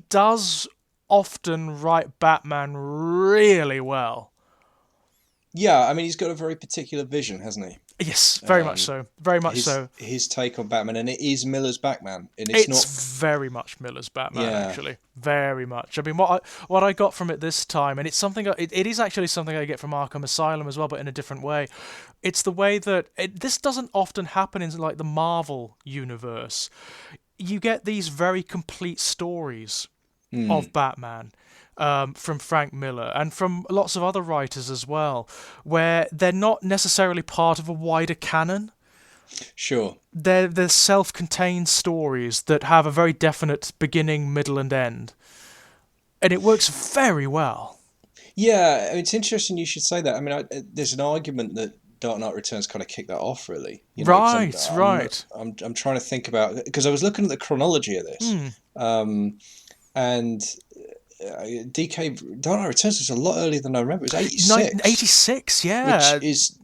does often write Batman really well. Yeah, I mean, he's got a very particular vision, hasn't he? Yes, very much so. Very much His so. his take on Batman, and it is Miller's Batman, and it's It's not. very much Miller's Batman, Yeah, actually. Very much. I mean, what I got from it this time, and it's something. It is actually something I get from Arkham Asylum as well, but in a different way. It's the way that this doesn't often happen in like the Marvel universe. You get these very complete stories of Batman. From Frank Miller and from lots of other writers as well, where they're not necessarily part of a wider canon. sure. They're self-contained stories that have a very definite beginning, middle, and end, and it works very well. Yeah, it's interesting you should say that. I mean, there's an argument that Dark Knight Returns kind of kicked that off, really. You know, because Right, right. I'm trying to think about, because I was looking at the chronology of this, Hmm. and DK Dark Knight Returns was a lot earlier than I remember. It was 86, 86, which yeah. is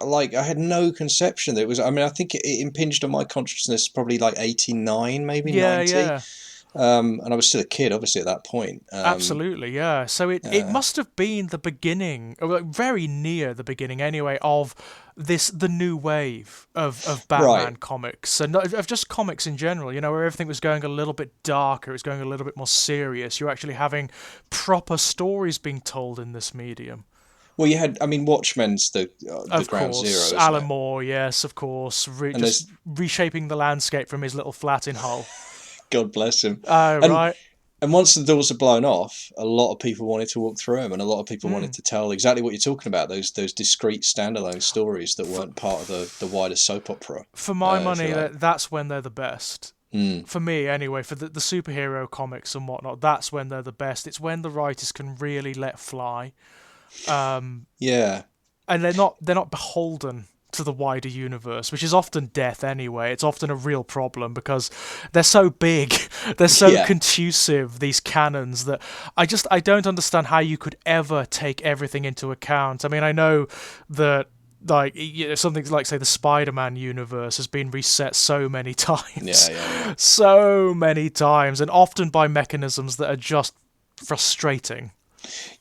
like I had no conception that it was. I mean, I think it impinged on my consciousness probably like 89, maybe Yeah, 90. yeah. And I was still a kid, obviously, at that point. Absolutely, yeah. So it must have been the beginning, or like very near the beginning anyway, of the new wave of Right. Batman comics and of just comics in general, where everything was going a little bit darker, it was going a little bit more serious. You're actually having proper stories being told in this medium. Well, you had, I mean, Watchmen's the Of ground course, zero, isn't Alan it? Moore, yes, of course, And just there's, reshaping the landscape from his little flat in Hull. God bless him. Oh, And right. and once the doors are blown off, a lot of people wanted to walk through them, and a lot of people wanted Mm. to tell exactly what you're talking about. Those discrete standalone stories that For, weren't part of the wider soap opera, for my if you money, like. that's when they're the best. Mm. For me anyway, for the superhero comics and whatnot, that's when they're the best. It's when the writers can really let fly, Yeah. and they're not beholden to the wider universe, which is often death anyway. It's often a real problem because they're so big, they're so Yeah. contusive, these canons, that I don't understand how you could ever take everything into account. I mean, I know that like something like say the Spider-Man universe has been reset so many Yeah. times, Yeah. Yeah. so many times, and often by mechanisms that are just frustrating.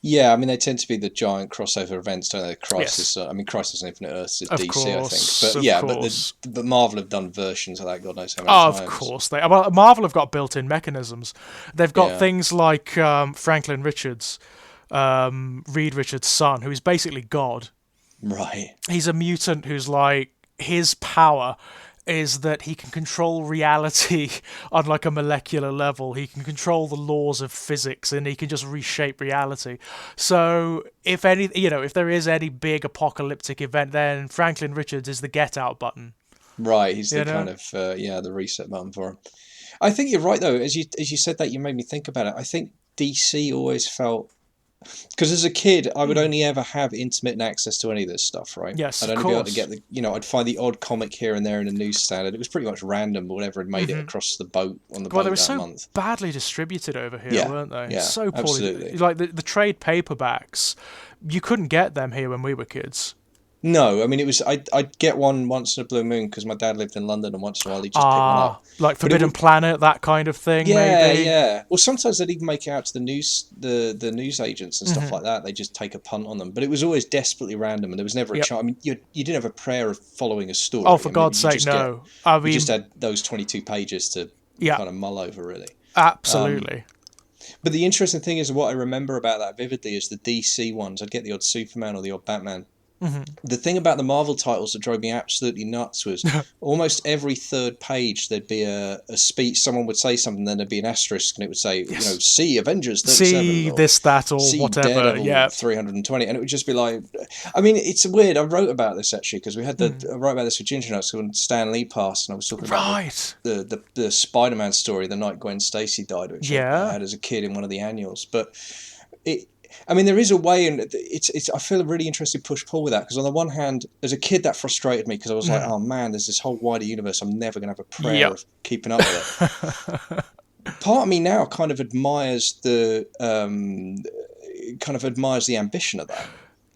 Yeah, I mean, they tend to be the giant crossover events, don't they? Yes, Crisis. I mean, Crisis on Infinite Earths is of DC, I think. course, But of yeah, course. but Marvel have done versions of that, God knows how many Of times. course they. Well, Marvel have got built-in mechanisms. They've got Yeah. things like Franklin Richards, Reed Richards' son, who is basically God. Right. He's a mutant who's like his power is that he can control reality on like a molecular level. He can control the laws of physics and he can just reshape reality. So if any, if there is any big apocalyptic event, then Franklin Richards is the get out button. Right. He's the You kind know? of the reset button for him. I think you're right though. As you said that, you made me think about it. I think DC always felt, because as a kid, I would Hmm. only ever have intermittent access to any of this stuff, right? Yes, I'd of only be able to course. get I'd find the odd comic here and there in a newsstand, and it was pretty much random, but whatever had made it Hmm. across the boat on the Well, they boat were that so month. badly distributed over here, Yeah, weren't they? yeah, So poorly. absolutely. Like the trade paperbacks, you couldn't get them here when we were kids. No, I mean it was I'd get one once in a blue moon because my dad lived in London, and once in a while he'd just pick one up. Ah, like But it Forbidden would, Planet, that kind of thing, yeah, maybe. yeah. Well, sometimes they'd even make it out to the news agents and stuff Hmm. like that. They just take a punt on them, but it was always desperately random, and there was never a Yep. chance. I mean, you didn't have a prayer of following a Oh, story. for I mean, God's sake, no. I you just mean, had those 22 pages to yeah, kind of mull over, really. absolutely. But the interesting thing is, what I remember about that vividly is the DC ones. I'd get the odd Superman or the odd Batman. Hmm. The thing about the Marvel titles that drove me absolutely nuts was almost every third page there'd be a speech. Someone would say something, then there'd be an asterisk, and it would say, Yes. see Avengers 37 See or this, that, or see whatever. Daredevil Yeah. 320, and it would just be like, I mean, it's weird. I wrote about this actually because I wrote about this for Ginger Nuts when Stan Lee passed, and I was talking about Right. the Spider-Man story the night Gwen Stacy died, which I Yeah. had as a kid in one of the annuals, but. It, I mean, there is a way, and it's. I feel a really interesting push-pull with that because on the one hand, as a kid, that frustrated me because I was like, Mhm. oh man, there's this whole wider universe. I'm never going to have a prayer Yep. of keeping up with it. Part of me now kind of admires the ambition of that.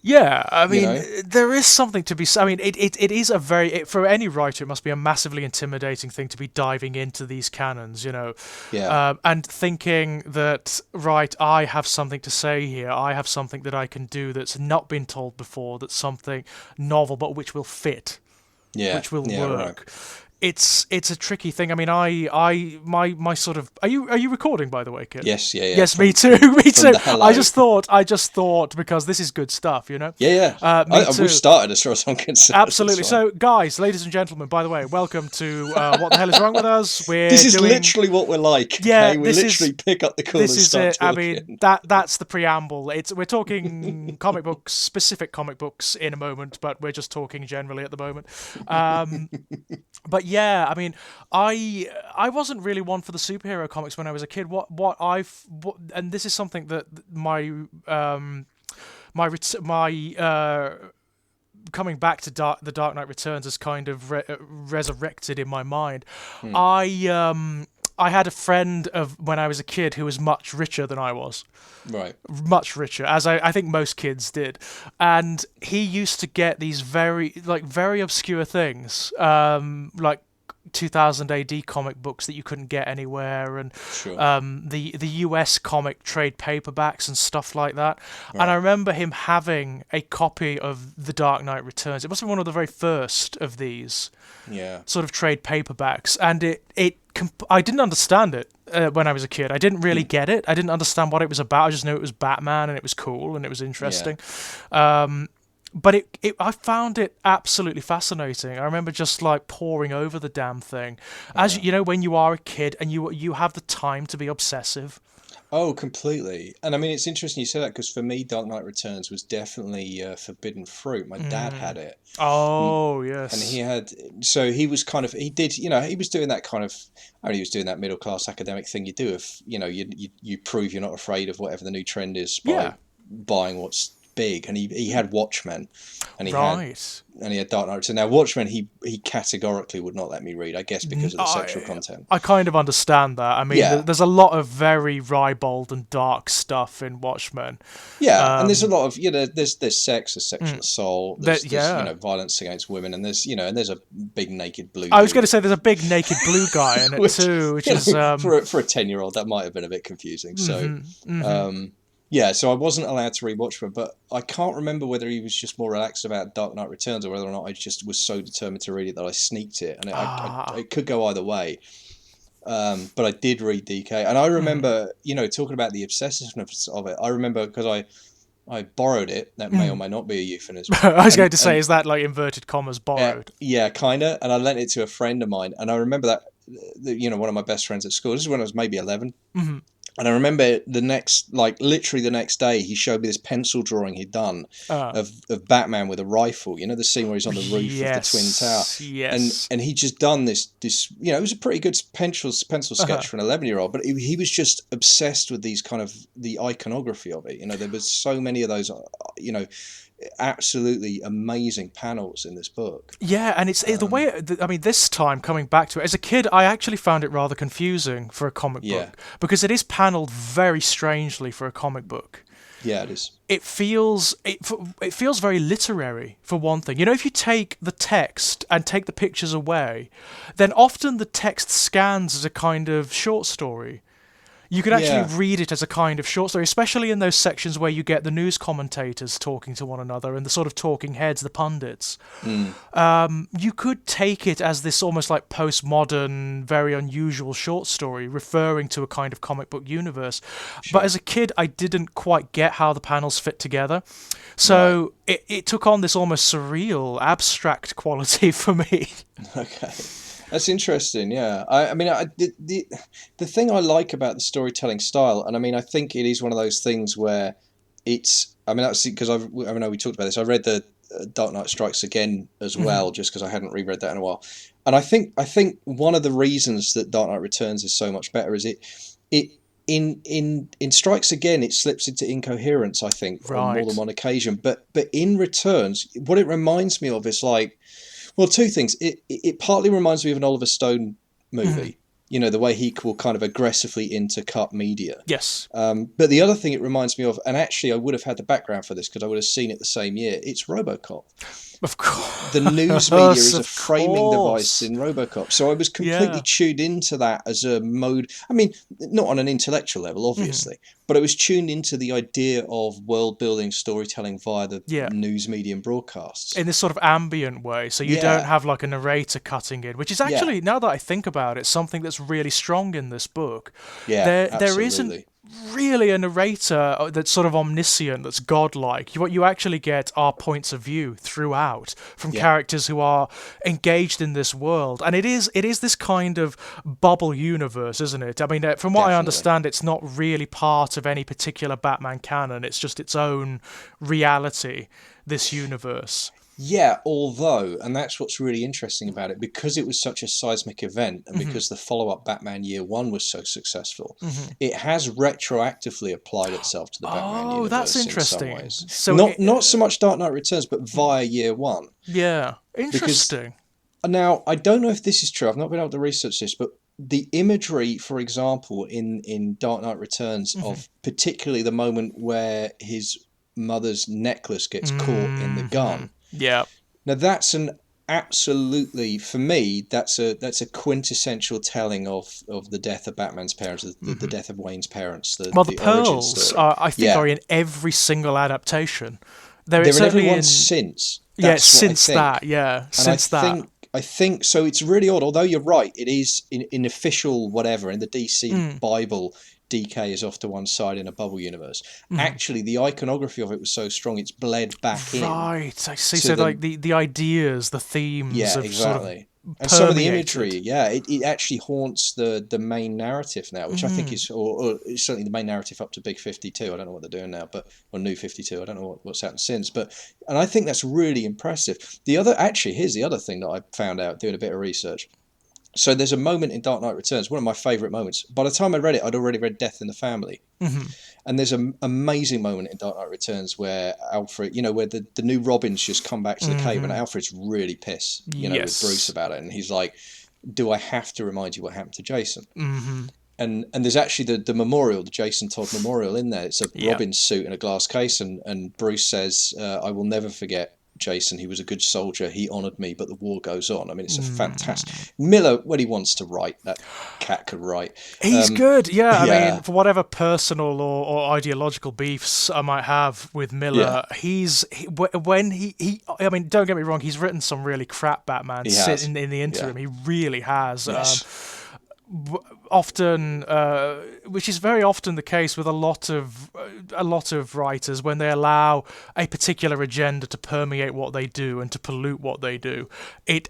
Yeah, I You mean, know? there is something to be. I mean, it is a very for any writer, it must be a massively intimidating thing to be diving into these canons, Yeah, and thinking that right, I have something to say here. I have something that I can do that's not been told before. That's something novel, but which will fit, yeah, which will yeah. Right. work. It's a tricky thing. I mean, my sort of are you recording, by the way, Kit? Yes, yeah, yeah. Yes, me too. Me From too. the hello. I just thought because this is good stuff. Yeah, yeah. Me We've too. started as far as I'm concerned. That's Absolutely. fine. So, guys, ladies and gentlemen, by the way, welcome to What the Hell is Wrong with Us? This We're is doing. literally what we're like. Yeah, Okay, we literally pick up the call this and is start it. I talking. mean, that's the preamble. We're talking comic books, specific comic books in a moment, but we're just talking generally at the moment. But yeah, I mean, I wasn't really one for the superhero comics when I was a kid. And this is something that my coming back to the Dark Knight Returns has kind of resurrected in my mind. Hmm. I had a friend of when I was a kid who was much richer than I was, Right. much richer, as I think most kids did, and he used to get these very obscure things, like 2000 AD comic books that you couldn't get anywhere, and Sure. the US comic trade paperbacks and stuff like that. And I Right. remember him having a copy of The Dark Knight Returns. It must have been one of the very first of these Yeah. sort of trade paperbacks, and I didn't understand it when I was a kid. I didn't really Hmm. get it. I didn't understand what it was about. I just knew it was Batman and it was cool and it was Yeah. interesting. But I found it absolutely fascinating. I remember just like poring over the damn thing, as Yeah. you know, when you are a kid and you have the time to be obsessive. Oh, completely. And I mean, it's interesting you say that because for me, Dark Knight Returns was definitely forbidden fruit. My dad had it. Mm. Oh And he yes, had, so he was kind of, he did, he was doing that kind of, I mean, he was doing that middle class academic thing you do if, you prove you're not afraid of whatever the new trend is by yeah, buying what's big. And he had Watchmen and right. he had Dark Knight. So now Watchmen, he categorically would not let me read, I guess, because of the sexual I content. I kind of understand that. I mean, Yeah. there's a lot of very ribald and dark stuff in Watchmen. Yeah, and there's a Um, lot of there's sex, there's sexual assault, that there's yeah. violence against women, and there's a big naked blue I was going to dude, say there's a big naked blue guy in it which too, which is for a 10-year-old that might have been a bit confusing. So mhm, mhm. um, yeah, so I wasn't allowed to rewatch them, but I can't remember whether he was just more relaxed about Dark Knight Returns or whether or not I just was so determined to read it that I sneaked it, and Ah, it could go either way. But I did read DK, and I mhm, remember, talking about the obsessiveness of it. I remember because I borrowed it. That may or mhm. may not be a euphemism. I was going to say, And is that like inverted commas borrowed? yeah, kinda. And I lent it to a friend of mine, and I remember that one of my best friends at school. This is when I was maybe 11. Hmm. And I remember literally the next day, he showed me this pencil drawing he'd done Uh, of Batman with a rifle. You know, the scene where he's on the roof of the Twin Tower, yes, and yes. he just done this. It was a pretty good pencil sketch Uh-huh. for an 11-year-old, but he was just obsessed with these kind of the iconography of it. There was so many of those, absolutely amazing panels in this book. Yeah, and it's the way. I mean, this time coming back to it as a kid, I actually found it rather confusing for a comic Yeah, book because it is paneled very strangely for a comic book. yeah, it is. It feels very literary for one thing. If you take the text and take the pictures away, then often the text scans as a kind of short story. You could actually Yeah, read it as a kind of short story, especially in those sections where you get the news commentators talking to one another and the sort of talking heads, the pundits. mm, You could take it as this almost like postmodern, very unusual short story referring to a kind of comic book universe. But sure, as a kid, I didn't quite get how the panels fit together. right. So it took on this almost surreal, abstract quality for me. Okay, that's interesting. Yeah, I mean, the thing I like about the storytelling style, and I mean, I think it is one of those things where it's. I mean, that's because I know we talked about this. I read the Dark Knight Strikes Again as Mhm. well, just because I hadn't reread that in a while, and I think one of the reasons that Dark Knight Returns is so much better is it. In Strikes Again, it slips into incoherence. I think on more than Right. one occasion, but in Returns, what it reminds me of is like, well, two things. It partly reminds me of an Oliver Stone Mhm. movie. the way he will kind of aggressively intercut media. Yes. But the other thing it reminds me of, and actually I would have had the background for this because I would have seen it the same year, it's Robocop. Of course. The news media is a Of framing device course. in Robocop. So I was completely Yeah. tuned into that as a mode. I mean, not on an intellectual level, obviously, but I was tuned into the idea of world building storytelling via the Yeah. news media and broadcasts. In this sort of ambient way, so you don't have like a narrator cutting in, which is actually, now that I think about it, something that's really strong in this book. Yeah, There isn't really a narrator that's sort of omniscient, that's godlike. What you actually get are points of view throughout from characters who are engaged in this world, and it is this kind of bubble universe, isn't it? I mean, from what I understand, it's not really part of any particular Batman canon. It's just its own reality, this universe. Yeah, although, and that's what's really interesting about it, because it was such a seismic event and because the follow-up Batman Year One was so successful, it has retroactively applied itself to the Batman universe. Oh, that's interesting. In some ways. So not so much Dark Knight Returns, but via Year One. Yeah, interesting. Now, I don't know if this is true. I've not been able to research this, but the imagery, for example, in Dark Knight Returns, of particularly the moment where his mother's necklace gets caught in the gun. Yeah. Now that's an absolutely, for me, that's a quintessential telling of the death of Batman's parents, the death of Wayne's parents. The pearls I think are in every single adaptation. They're in every one since. Since that. I think so. It's really odd. Although you're right, it is in official whatever in the DC Bible. DK is off to one side in a bubble universe. Actually, the iconography of it was so strong, it's bled back in. Right, I see. So like the ideas, the themes. Yeah, of exactly. Sort of and some of the imagery, it actually haunts the main narrative now, which I think is, or it's certainly the main narrative up to Big 52. I don't know what they're doing now, or New 52. I don't know what's happened since, and I think that's really impressive. Here's the other thing that I found out doing a bit of research. So there's a moment in Dark Knight Returns, one of my favourite moments. By the time I read it, I'd already read Death in the Family. And there's an amazing moment in Dark Knight Returns where Alfred, where the new Robins just come back to the cave and Alfred's really pissed, with Bruce about it. And he's like, do I have to remind you what happened to Jason? And there's actually the memorial, the Jason Todd memorial in there. It's a Robin suit in a glass case. And Bruce says, I will never forget Jason. He was a good soldier. He honoured me, but the war goes on. I mean, it's a fantastic... Miller, when he wants to write, that cat could write. He's good, I mean, for whatever personal or ideological beefs I might have with Miller, I mean, don't get me wrong, he's written some really crap Batman in the interim. He really has. Yes. Often, which is very often the case with a lot of writers, when they allow a particular agenda to permeate what they do and to pollute what they do, it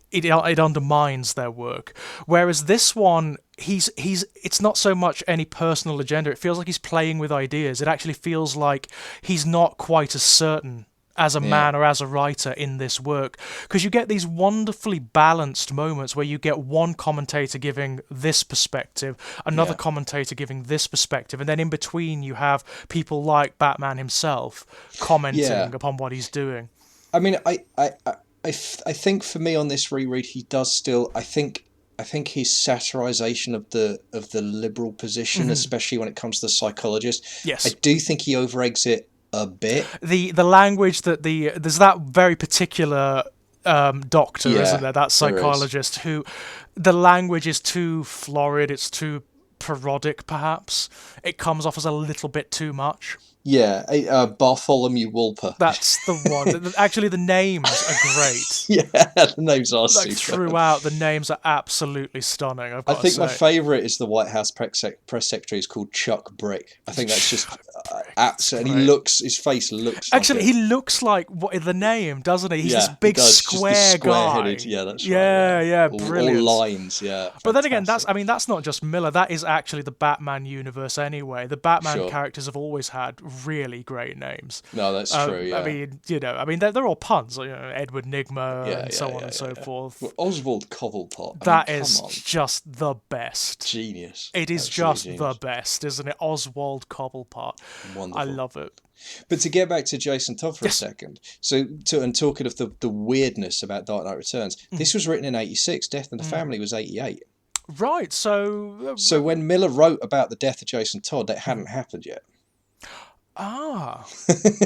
undermines their work. Whereas this one, it's not so much any personal agenda. It feels like he's playing with ideas. It actually feels like he's not quite as certain as a man or as a writer in this work, because you get these wonderfully balanced moments where you get one commentator giving this perspective, another commentator giving this perspective, and then in between you have people like Batman himself commenting upon what he's doing. I mean, I think for me on this reread, he does still, I think his satirization of the liberal position, especially when it comes to the psychologist, I do think he over-eggs it a bit. The language that there's that very particular doctor, isn't there? That psychologist who the language is too florid, it's too parodic, perhaps. It comes off as a little bit too much. Yeah, Bartholomew Wolper. That's the one. Actually, the names are great. The names are super. Throughout, the names are absolutely stunning. I think my favourite is the White House press secretary is called Chuck Brick. I think that's just absolutely. His face looks. Actually, he looks like the name, doesn't he? He's this big square guy. Yeah, that's right. Yeah, brilliant. All lines, yeah. But then again, that's not just Miller. That is actually the Batman universe anyway. The Batman characters have always had really great names. No, that's true. Yeah. I mean, they're all puns. Edward Nigma and so on and so forth. Well, Oswald Cobblepot. That is just the best. Genius. It is just the best, isn't it? Oswald Cobblepot. Wonderful. I love it. But to get back to Jason Todd for a second, and talking of the weirdness about Dark Knight Returns, this was written in '86. Death in the Family was '88. Right. So when Miller wrote about the death of Jason Todd, that hadn't happened yet. Ah.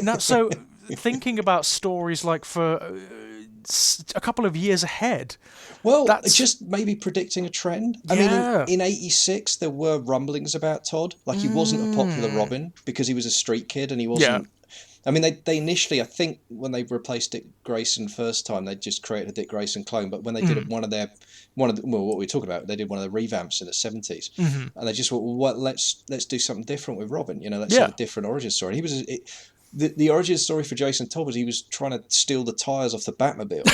Now, so thinking about stories like for a couple of years ahead, Well, that's just maybe predicting a trend. I mean, yeah. in '86, there were rumblings about Todd. Like, he wasn't a popular Robin because he was a street kid and he Yeah. wasn't. I mean, they initially, I think, when they replaced Dick Grayson first time, they just created a Dick Grayson clone. But when they did what we talking about, they did one of the revamps in the '70s, and they just thought, well, let's do something different with Robin. Let's have Yeah. a different origin story. And the origin story for Jason Todd was he was trying to steal the tires off the Batmobile.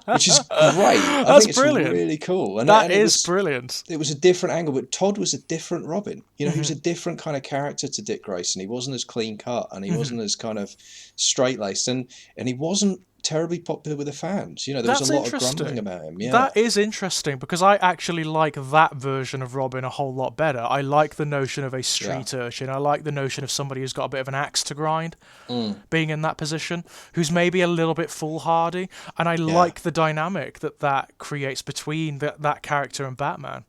Which is great. I That's think it's brilliant. really cool, That and is brilliant. it was a different angle, but Todd was a different Robin. He was a Mm-hmm. different kind of character to Dick Grayson. He wasn't as clean cut, and he Mm-hmm. wasn't as kind of straight laced, and he wasn't terribly popular with the fans. There was a That's lot of grumbling interesting. about him. Yeah, That is interesting because I actually like that version of Robin a whole lot better. I like the notion of a yeah, street urchin. I like the notion of somebody who's got a bit of an axe to grind, mm, being in that position, who's maybe a little bit foolhardy. And I yeah. like the dynamic that creates between that character and Batman.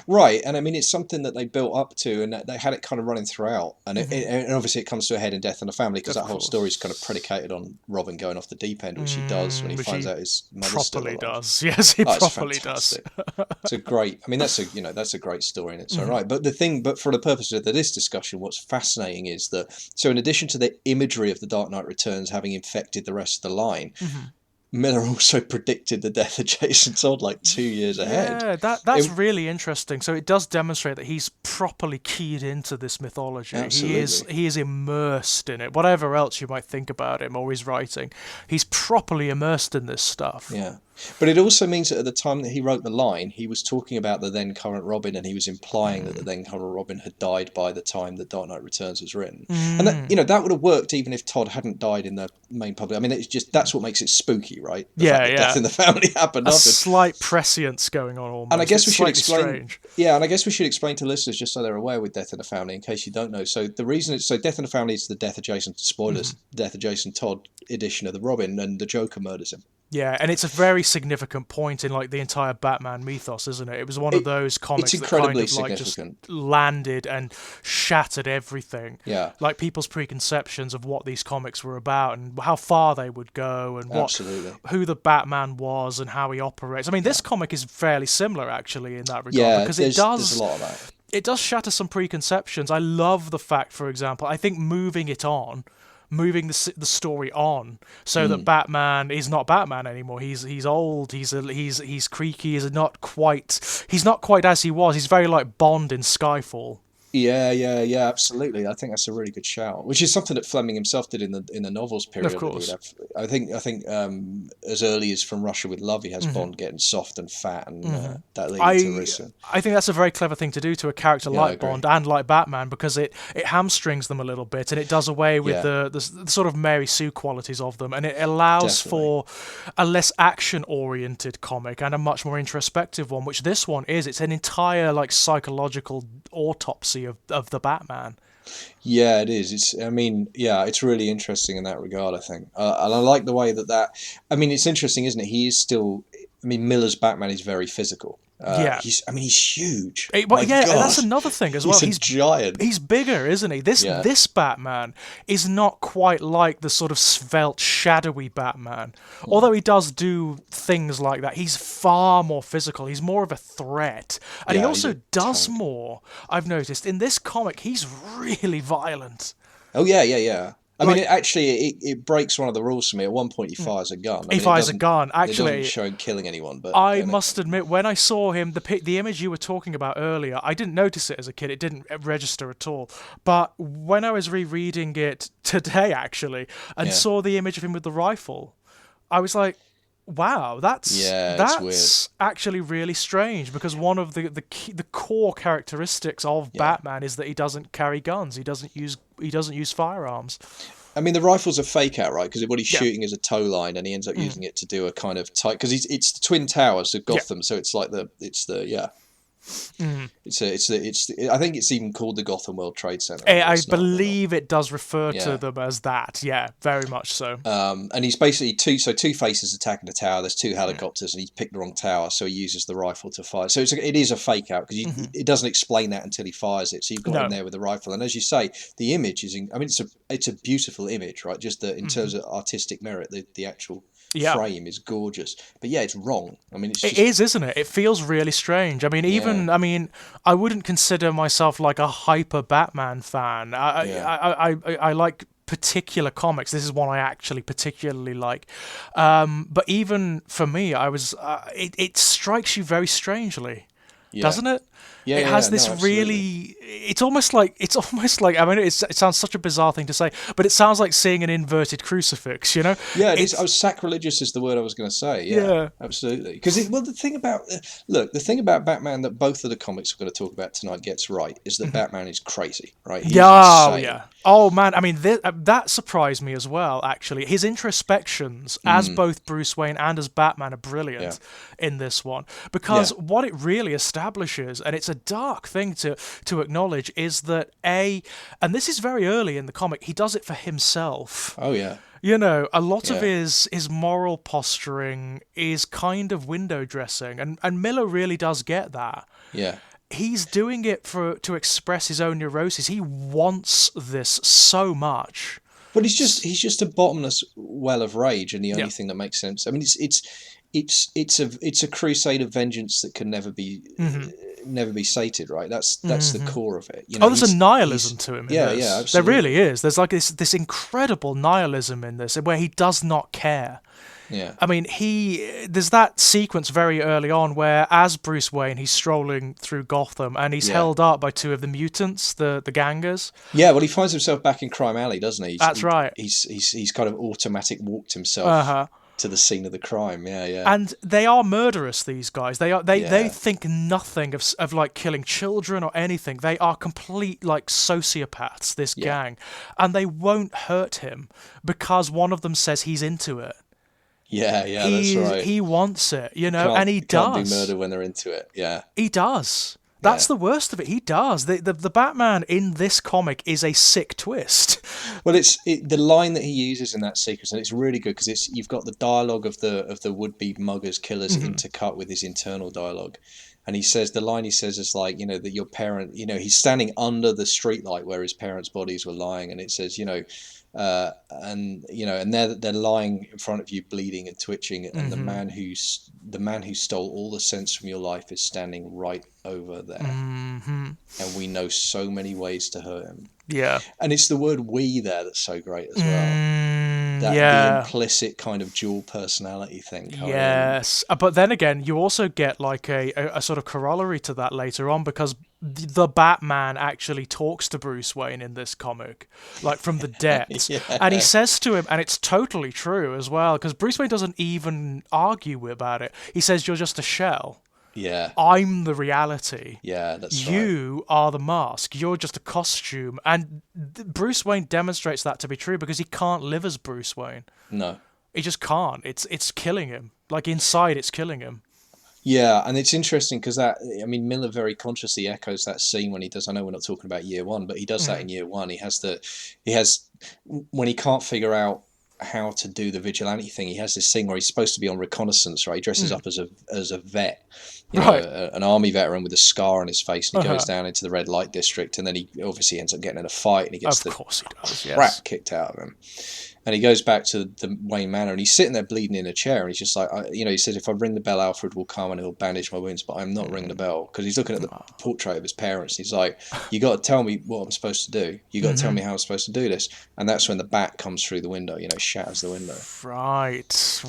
Right, and I mean it's something that they built up to, and they had it kind of running throughout, and Hmm. and obviously it comes to a head in Death in the Family because Of that whole story course. is kind of predicated on Robin going off the deep end, which he does when he Which finds he out his mother's still properly alive. does. Yes, he Oh, it's properly does. fantastic. It's a great. I mean, that's a great story in its own Hmm. right. But for the purposes of this discussion, what's fascinating is that so in addition to the imagery of the Dark Knight Returns having infected the rest of the line, Hmm. Miller also predicted the death of Jason Todd like 2 years ahead. Yeah, that's It, really interesting. So it does demonstrate that he's properly keyed into this mythology. absolutely. He is immersed in it. Whatever else you might think about him or his writing, he's properly immersed in this stuff. Yeah. But it also means that at the time that he wrote the line, he was talking about the then current Robin, and he was implying that the then current Robin had died by the time the Dark Knight Returns was written. And that that would have worked even if Todd hadn't died in the main public. I mean, it's just that's what makes it spooky, right? The fact Yeah, that death yeah. in the family happened A after. slight prescience going on And I almost. guess It's we should slightly explain. strange. Yeah, and I guess we should explain to listeners just so they're aware with Death in the Family, in case you don't know. So the reason it's so Death in the Family is the death of Jason. Spoilers: death of Jason Todd edition of the Robin, and the Joker murders him. Yeah, and it's a very significant point in like the entire Batman mythos, isn't it? It was one of It, those it's comics that kind incredibly of like just significant. landed and shattered everything. Yeah, Like people's preconceptions of what these comics were about and how far they would go and absolutely. who the Batman was and how he operates. I mean, this Yeah. comic is fairly similar actually in that regard Yeah, because there's a lot of that. it does shatter some preconceptions. I love the fact, for example, I think moving the story on so that Batman is not Batman anymore. He's old. He's creaky. He's not quite as he was. He's very like Bond in Skyfall. Yeah, absolutely. I think that's a really good shout, which is something that Fleming himself did in the novels period. Of course. I think as early as From Russia with Love, he has Bond getting soft and fat, and that leading to Rissa. I think that's a very clever thing to do to a character Yeah, I like agree. Bond and like Batman because it hamstrings them a little bit and it does away with Yeah. the sort of Mary Sue qualities of them and it allows Definitely. for a less action oriented comic and a much more introspective one, which this one is. It's an entire like psychological autopsy of the Batman. Yeah, it is. It's really interesting in that regard, I think. And I like the way I mean, it's interesting, isn't it? He is still, I mean, Miller's Batman is very physical. Yeah. He's huge. Well, My yeah, and that's God. another thing as well. He's a giant. He's bigger, isn't he? Yeah. This Batman is not quite like the sort of svelte, shadowy Batman. Although he does do things like that, he's far more physical. He's more of a threat, and he Yeah, also he's a does tank. more. I've noticed in this comic, he's really violent. Oh yeah. I mean, it breaks one of the rules for me. At one point, he fires a gun. I He mean, fires a gun. It Actually, doesn't show him killing anyone, but I must admit, when I saw him, the image you were talking about earlier, I didn't notice it as a kid. It didn't register at all. But when I was rereading it today, actually, and saw the image of him with the rifle, I was like, wow, that's weird. actually really strange because one of the core characteristics of Batman is that he doesn't carry guns. He doesn't use firearms. I mean, the rifle's a fake out, right? Because what he's Yeah. shooting is a tow line, and he ends up using it to do a kind of tight. Because it's the Twin Towers of Gotham, so it's like yeah. I think it's even called the Gotham World Trade Center. I believe it does refer to them as that. Yeah, very much so. And he's basically Two-Face is attacking the tower. There's two helicopters, and he's picked the wrong tower, so he uses the rifle to fire. So it is a fake out because it doesn't explain that until he fires it. So you've got him there with the rifle, and as you say, the image is. It's a beautiful image, right? Just in terms of artistic merit, the actual frame is gorgeous. But yeah, it's wrong. I mean, it is, isn't it? It feels really strange. I mean, I wouldn't consider myself like a hyper Batman fan. I like particular comics. This is one I actually particularly like. But even for me, it strikes you very strangely, doesn't it? Yeah, it has this really. It's almost like. I mean, it sounds such a bizarre thing to say, but it sounds like seeing an inverted crucifix. You know? Yeah, it is. Sacrilegious is the word I was going to say. Yeah, absolutely. Because the thing about Batman that both of the comics we're going to talk about tonight gets right is that Batman is crazy, right? He's insane. Oh man, I mean that surprised me as well. Actually, his introspections as both Bruce Wayne and as Batman are brilliant in this one because what it really establishes, and it's a dark thing to acknowledge, is that and this is very early in the comic, he does it for himself. Oh yeah. You know, a lot of his moral posturing is kind of window dressing, and Miller really does get that. Yeah. He's doing it to express his own neurosis. He wants this so much. But he's just a bottomless well of rage, and the only thing that makes sense. I mean, it's a crusade of vengeance that can never be sated, right? That's the core of it. You know, there's a nihilism to him. Yeah, absolutely. There really is. There's like this incredible nihilism in this, where he does not care. Yeah. I mean, there's that sequence very early on where, as Bruce Wayne, he's strolling through Gotham and he's held up by two of the mutants, the gangers. Yeah, well, he finds himself back in Crime Alley, doesn't he? That's right. He's kind of automatic walked himself to the scene of the crime. Yeah. And they are murderous, these guys. They think nothing of like killing children or anything. They are complete like sociopaths, this gang. And they won't hurt him because one of them says he's into it. Yeah, that's right. He wants it, you know, and he does. Can't do murder when they're into it. Yeah, he does. That's the worst of it. He does. The Batman in this comic is a sick twist. Well, the line that he uses in that sequence, and it's really good because you've got the dialogue of the would-be muggers, killers intercut with his internal dialogue. And the line he says is like, you know, that your parent, you know, he's standing under the streetlight where his parents' bodies were lying, and it says, you know, and they're lying in front of you, bleeding and twitching, and the man who stole all the sense from your life is standing right over there, and we know so many ways to hurt him. Yeah, and it's the word "we" there that's so great as well. The implicit kind of dual personality thing. Yes, but then again, you also get like a sort of corollary to that later on, because the Batman actually talks to Bruce Wayne in this comic, like from the depths, and he says to him, and it's totally true as well, because Bruce Wayne doesn't even argue about it. He says, "You're just a shell. Yeah, I'm the reality. Yeah, that's right. You are the mask. You're just a costume." And Bruce Wayne demonstrates that to be true because he can't live as Bruce Wayne. No, he just can't. It's killing him. Like inside, it's killing him. Yeah, and it's interesting because Miller very consciously echoes that scene when he does. I know we're not talking about year one, but he does that in year one. He has when he can't figure out how to do the vigilante thing. He has this thing where he's supposed to be on reconnaissance, right? He dresses up as a vet, an army veteran with a scar on his face, and he goes down into the red light district, and then he obviously ends up getting in a fight, and he gets crap kicked out of him. And he goes back to the Wayne Manor, and he's sitting there bleeding in a chair, and he's just like, he says, if I ring the bell, Alfred will come and he'll bandage my wounds, but I'm not ringing the bell, because he's looking at the portrait of his parents. And he's like, you got to tell me what I'm supposed to do. You got to tell me how I'm supposed to do this. And that's when the bat comes through the window, shatters the window. Right.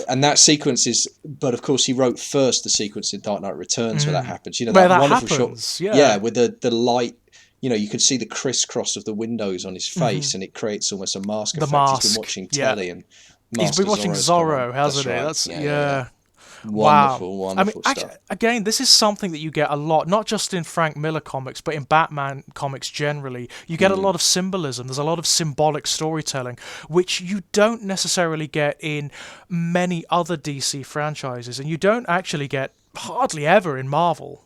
And that sequence is, but of course he wrote first the sequence in Dark Knight Returns where that happens. Where that wonderful happens, shot. Yeah, with the light. You could see the crisscross of the windows on his face, and it creates almost a mask effect. He's been watching telly, and he's been watching Zorro, hasn't he? That's Wonderful stuff. Again, this is something that you get a lot, not just in Frank Miller comics, but in Batman comics generally. You get a lot of symbolism. There's a lot of symbolic storytelling, which you don't necessarily get in many other DC franchises, and you don't actually get hardly ever in Marvel.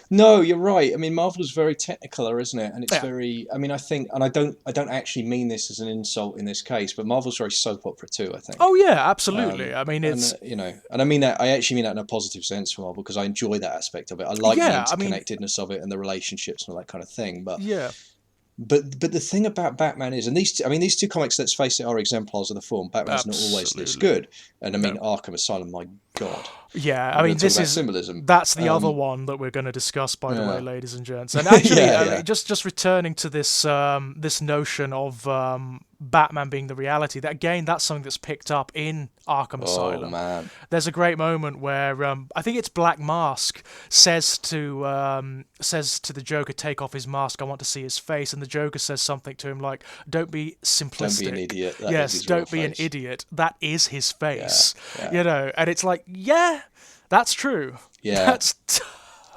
No, you're right. I mean, Marvel's very technicolor, isn't it? And it's Yeah. very. I mean, I think, and I don't actually mean this as an insult in this case, but Marvel's very soap opera too. I think. Oh yeah, absolutely. I mean, And it's and I mean that. I actually mean that in a positive sense for Marvel because I enjoy that aspect of it. I like the yeah. I mean, interconnectedness of it and the relationships and all that kind of thing. But yeah, but the thing about Batman is, and these two comics, let's face it, are exemplars of the form. Batman's not always this absolutely. good, and I mean No. Arkham Asylum. My God, Yeah, I we're going mean, to talk this about is symbolism. that's the other one that we're going to discuss, by the way, Yeah, ladies and gents. And actually, yeah, I yeah. mean, just returning to this this notion of Batman being the reality. That again, that's something that's picked up in Arkham Oh Asylum. man. There's a great moment where I think it's Black Mask says to the Joker, "Take off his mask. I want to see his face." And the Joker says something to him like, "Don't be Don't be an simplistic. idiot. That is Yes, his real don't be an face. idiot. That is his Yeah, face." yeah, You know, and it's like, yeah, that's true. yeah. That's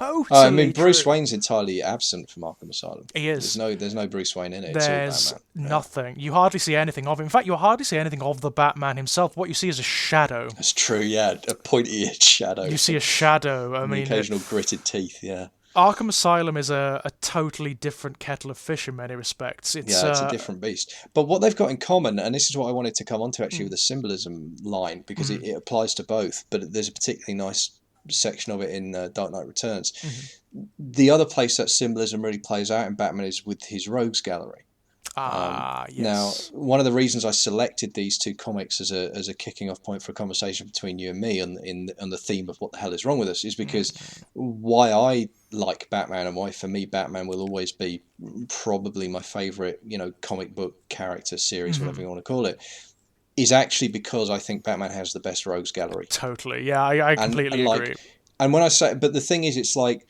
I mean, totally Bruce true. Wayne's entirely absent from Arkham Asylum. He is. There's no Bruce Wayne in it. It's all There's Batman. Yeah, nothing. You hardly see anything of him. In fact, you hardly see anything of the Batman himself. What you see is a shadow. that's true. Yeah, a pointy-eared shadow You see a shadow. I and the mean, occasional gritted teeth. Yeah, Arkham Asylum is a totally different kettle of fish in many respects. It's yeah, it's a different beast. But what they've got in common, and this is what I wanted to come on to actually mm, with the symbolism line, because mhm, it applies to both. But there's a particularly nice section of it in Dark Knight Returns. mhm. The other place that symbolism really plays out in Batman is with his rogues gallery. Ah, Now, yes. one of the reasons I selected these two comics as a kicking off point for a conversation between you and me on the theme of what the hell is wrong with us is because Mm, why I like Batman and why for me Batman will always be probably my favorite, comic book character series, whatever mhm. you want to call it, is actually because I think Batman has the best rogues gallery. Totally. Yeah, I And completely agree. like, and when I say, but the thing is, it's like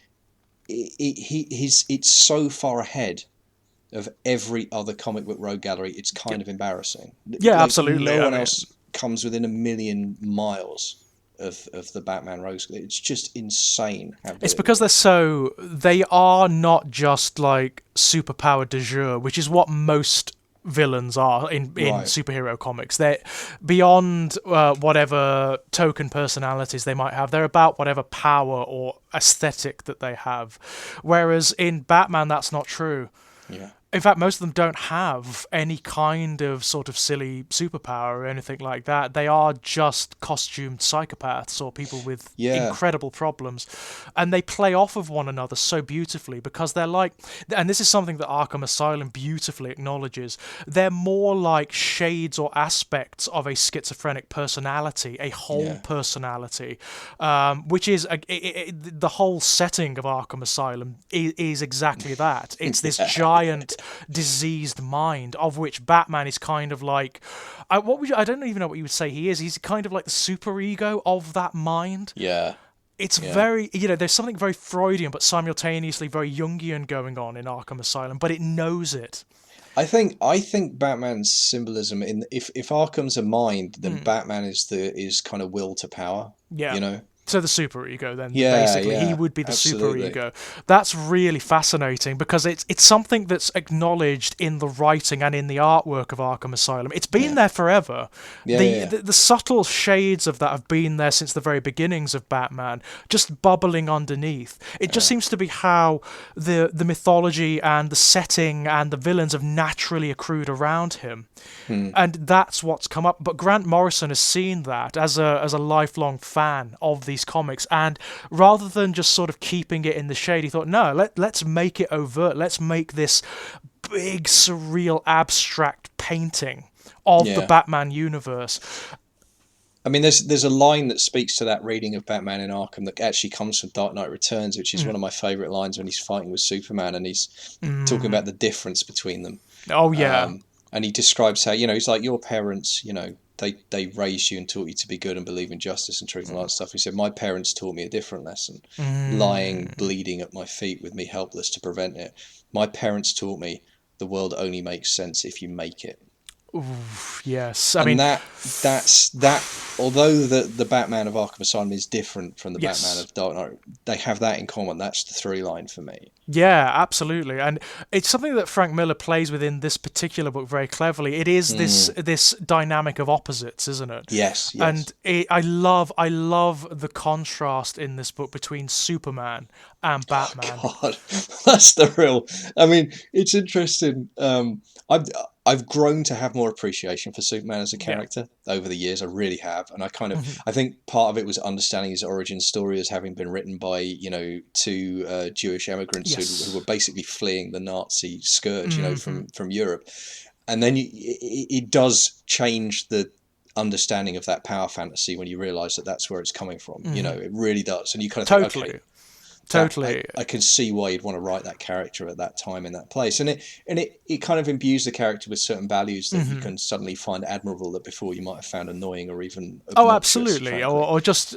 it's so far ahead of every other comic book rogue gallery, it's Yeah, kind of embarrassing. yeah, Like absolutely. no I one mean, else comes within a million miles of the Batman rogues. It's just insane how good it's it because is. they are not just like superpower de jour, which is what most villains are in Right. superhero comics. They're beyond whatever token personalities they might have. They're about whatever power or aesthetic that they have. Whereas in Batman, that's not true. Yeah. In fact, most of them don't have any kind of sort of silly superpower or anything like that. They are just costumed psychopaths or people with Yeah. incredible problems. And they play off of one another so beautifully because they're like, and this is something that Arkham Asylum beautifully acknowledges, they're more like shades or aspects of a schizophrenic personality, a whole Yeah. personality, which is the whole setting of Arkham Asylum is exactly that. It's this Yeah. giant diseased mind of which Batman is kind of like I don't even know what you would say he is. He's kind of like the superego of that mind. Yeah. It's Yeah. very, there's something very Freudian but simultaneously very Jungian going on in Arkham Asylum, but it knows it. I think Batman's symbolism in if Arkham's a mind, then Mm, Batman is kind of will to power. yeah. You know. So the superego, then Yeah. basically he Yeah. would be the Absolutely. superego. That's really fascinating because it's something that's acknowledged in the writing and in the artwork of Arkham Asylum. It's been Yeah. there forever. Yeah. Yeah. Yeah. The subtle shades of that have been there since the very beginnings of Batman, just bubbling underneath. It just Yeah. seems to be how the mythology and the setting and the villains have naturally accrued around him. Hmm. And that's what's come up. But Grant Morrison has seen that as a lifelong fan of these comics, and rather than just sort of keeping it in the shade, he thought, no, let's make it overt. Let's make this big, surreal, abstract painting of the Yeah. Batman universe. I mean, there's a line that speaks to that reading of Batman in Arkham that actually comes from Dark Knight Returns, which is Mm. one of my favourite lines when he's fighting with Superman and he's talking Mm. about the difference between them. Oh yeah. And he describes how, he's like, your parents, they raised you and taught you to be good and believe in justice and truth and all that stuff. He said, my parents taught me a different lesson, lying, Mm. bleeding at my feet with me helpless to prevent it. My parents taught me the world only makes sense if you make it. Oof, yes. I And mean, that. Although the Batman of Arkham Asylum is different from the Batman yes. of Dark Knight, they have that in common. That's the through line for me. Yeah, absolutely, and it's something that Frank Miller plays with in this particular book very cleverly. It is Mm. this dynamic of opposites, isn't it? Yes, And yes. I love the contrast in this book between Superman and Oh Batman. God, that's the real. I mean, it's interesting. I've grown to have more appreciation for Superman as a Yeah. character over the years. I really have, and Mhm. I think part of it was understanding his origin story as having been written by two Jewish immigrants who were Yes. basically fleeing the Nazi scourge, Hmm. from Europe, and then it does change the understanding of that power fantasy when you realize that that's where it's coming from. Hmm. It really does, and you kind of think, okay, Totally. that Totally. I can see why you'd want to write that character at that time in that place, and it kind of imbues the character with certain values that you Hmm. can suddenly find admirable that before you might have found annoying or even Oh, obnoxious, absolutely, frankly. or just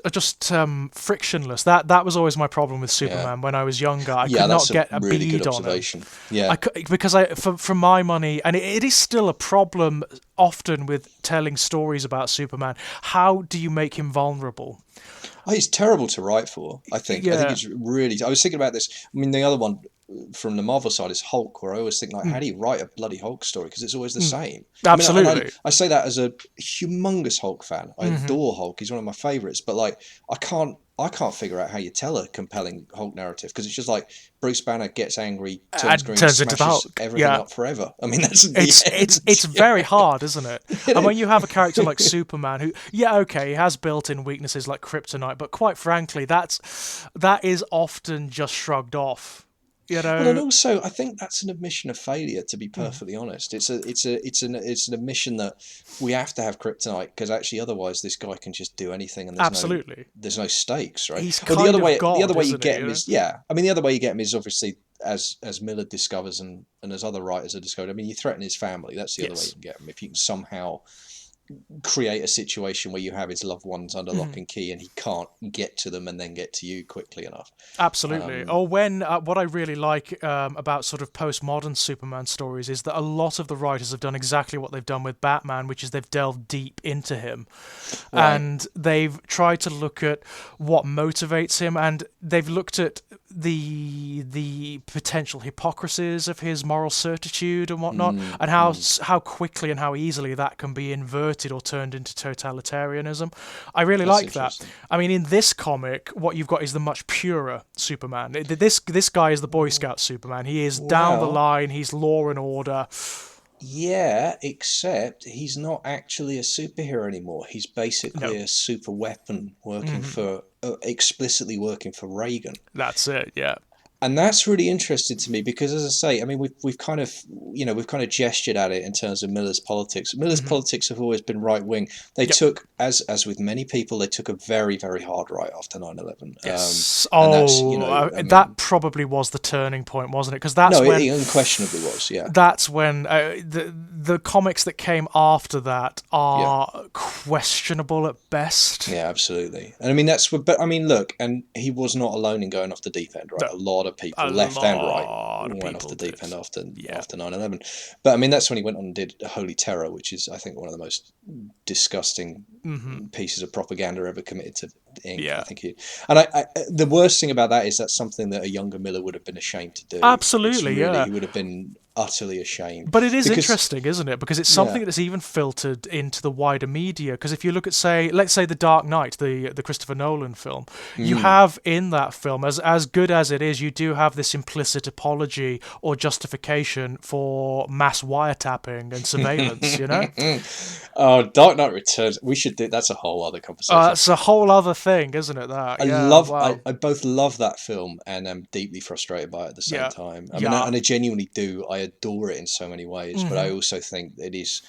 frictionless. That was always my problem with Yeah, Superman when I was younger. I yeah, could that's not a get a really good bead on him. observation. Yeah, Because for my money, and it is still a problem often with telling stories about Superman. How do you make him vulnerable? oh, he's terrible to write for. I think Yeah. it's really. I was thinking about this. I mean, the other one from the Marvel side is Hulk, where I always think like, how Mm, do you write a bloody Hulk story? Because it's always the mm, same. I mean, and absolutely. I say that as a humongous Hulk fan. I Hmm. adore Hulk. He's one of my favorites. But like, I can't figure out how you tell a compelling Hulk narrative because it's just like Bruce Banner gets angry, turns And green, turns into the smashes Hulk. everything Yeah. up forever. I mean, that's the It's end. it's very hard, isn't it? And when you have a character like Yeah. Superman, who, yeah, okay, he has built-in weaknesses like kryptonite, but quite frankly, that is often just shrugged off. You Well, and know. also, I think that's an admission of failure. To be Mm, perfectly honest, it's an admission that we have to have kryptonite because actually, otherwise, this guy can just do anything, and absolutely. there's no stakes, right? He's Or kind of the other God, way you isn't he? get You him know. is yeah. I mean, the other way you get him is obviously as Miller discovers and as other writers have discovered. I mean, you threaten his family. That's the other way you Yes. can get him if you can somehow create a situation where you have his loved ones under lock Mhm. and key and he can't get to them and then get to you quickly enough. Absolutely. Um, Or when what I really like about sort of postmodern Superman stories is that a lot of the writers have done exactly what they've done with Batman, which is they've delved deep into him, right. and they've tried to look at what motivates him, and they've looked at the potential hypocrisies of his moral certitude and whatnot, Mm, and mm. how quickly and how easily that can be inverted or turned into totalitarianism. I really That's like that. interesting. I mean, in this comic, what you've got is the much purer Superman. This guy is the Boy Scout Superman. He is down the Well, line. He's law and order. yeah, except he's not actually a superhero anymore. He's basically No, a super weapon working hmm, for, explicitly working for Reagan. that's it. Yeah. And that's really interesting to me because, as I say, I mean, we've kind of we've kind of gestured at it in terms of Miller's politics. Miller's Hmm. politics have always been right wing. They Yep. took, as with many people, they took a very very hard right after 9/11. Yes. And that's Oh, I that mean, probably was the turning point, wasn't it? Because no, it unquestionably was, yeah, the comics that came after that yeah. are questionable at best. Yeah, absolutely. And I mean, that's what, but I mean, look, and he was not alone in going off the deep end, right? No, A lot of a people, left and right, lot of went off people the deep did. end Yeah. after 9/11. But I mean, that's when he went on and did Holy Terror, which is, I think, one of the most disgusting Hmm. pieces of propaganda ever committed to ink. I Yeah. think and the worst thing about that is that's something that a younger Miller would have been ashamed to do. It's Absolutely. really, Yeah. he would have been utterly ashamed But it is because, interesting, isn't it? Because it's yeah, something that's even filtered into the wider media. Because if you look at, say, let's say, The Dark Knight, the Christopher Nolan film, you mm, have in that film, as good as it is, you do have this implicit apology or justification for mass wiretapping and surveillance. You know, oh, Dark Knight Returns. We should do. That's a whole other conversation. it's a whole other thing, isn't it? That, yeah, wow, I both love that film and am deeply frustrated by it at the same yeah, time. I mean, yeah. and I genuinely do. I adore it in so many ways, but I Hmm. also think it is,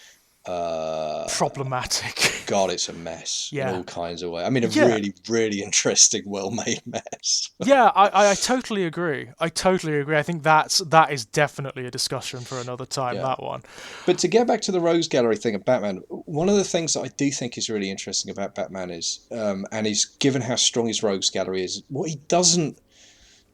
uh, Problematic. God, it's a mess in Yeah, all kinds of ways. I mean, a yeah. really, really interesting, well-made mess. Yeah, I totally agree. I totally agree. I think that is definitely a discussion for another time. Yeah. That one. But to get back to the Rose Gallery thing of Batman, one of the things that I do think is really interesting about Batman is, and is given how strong his Rogues Gallery is, what he doesn't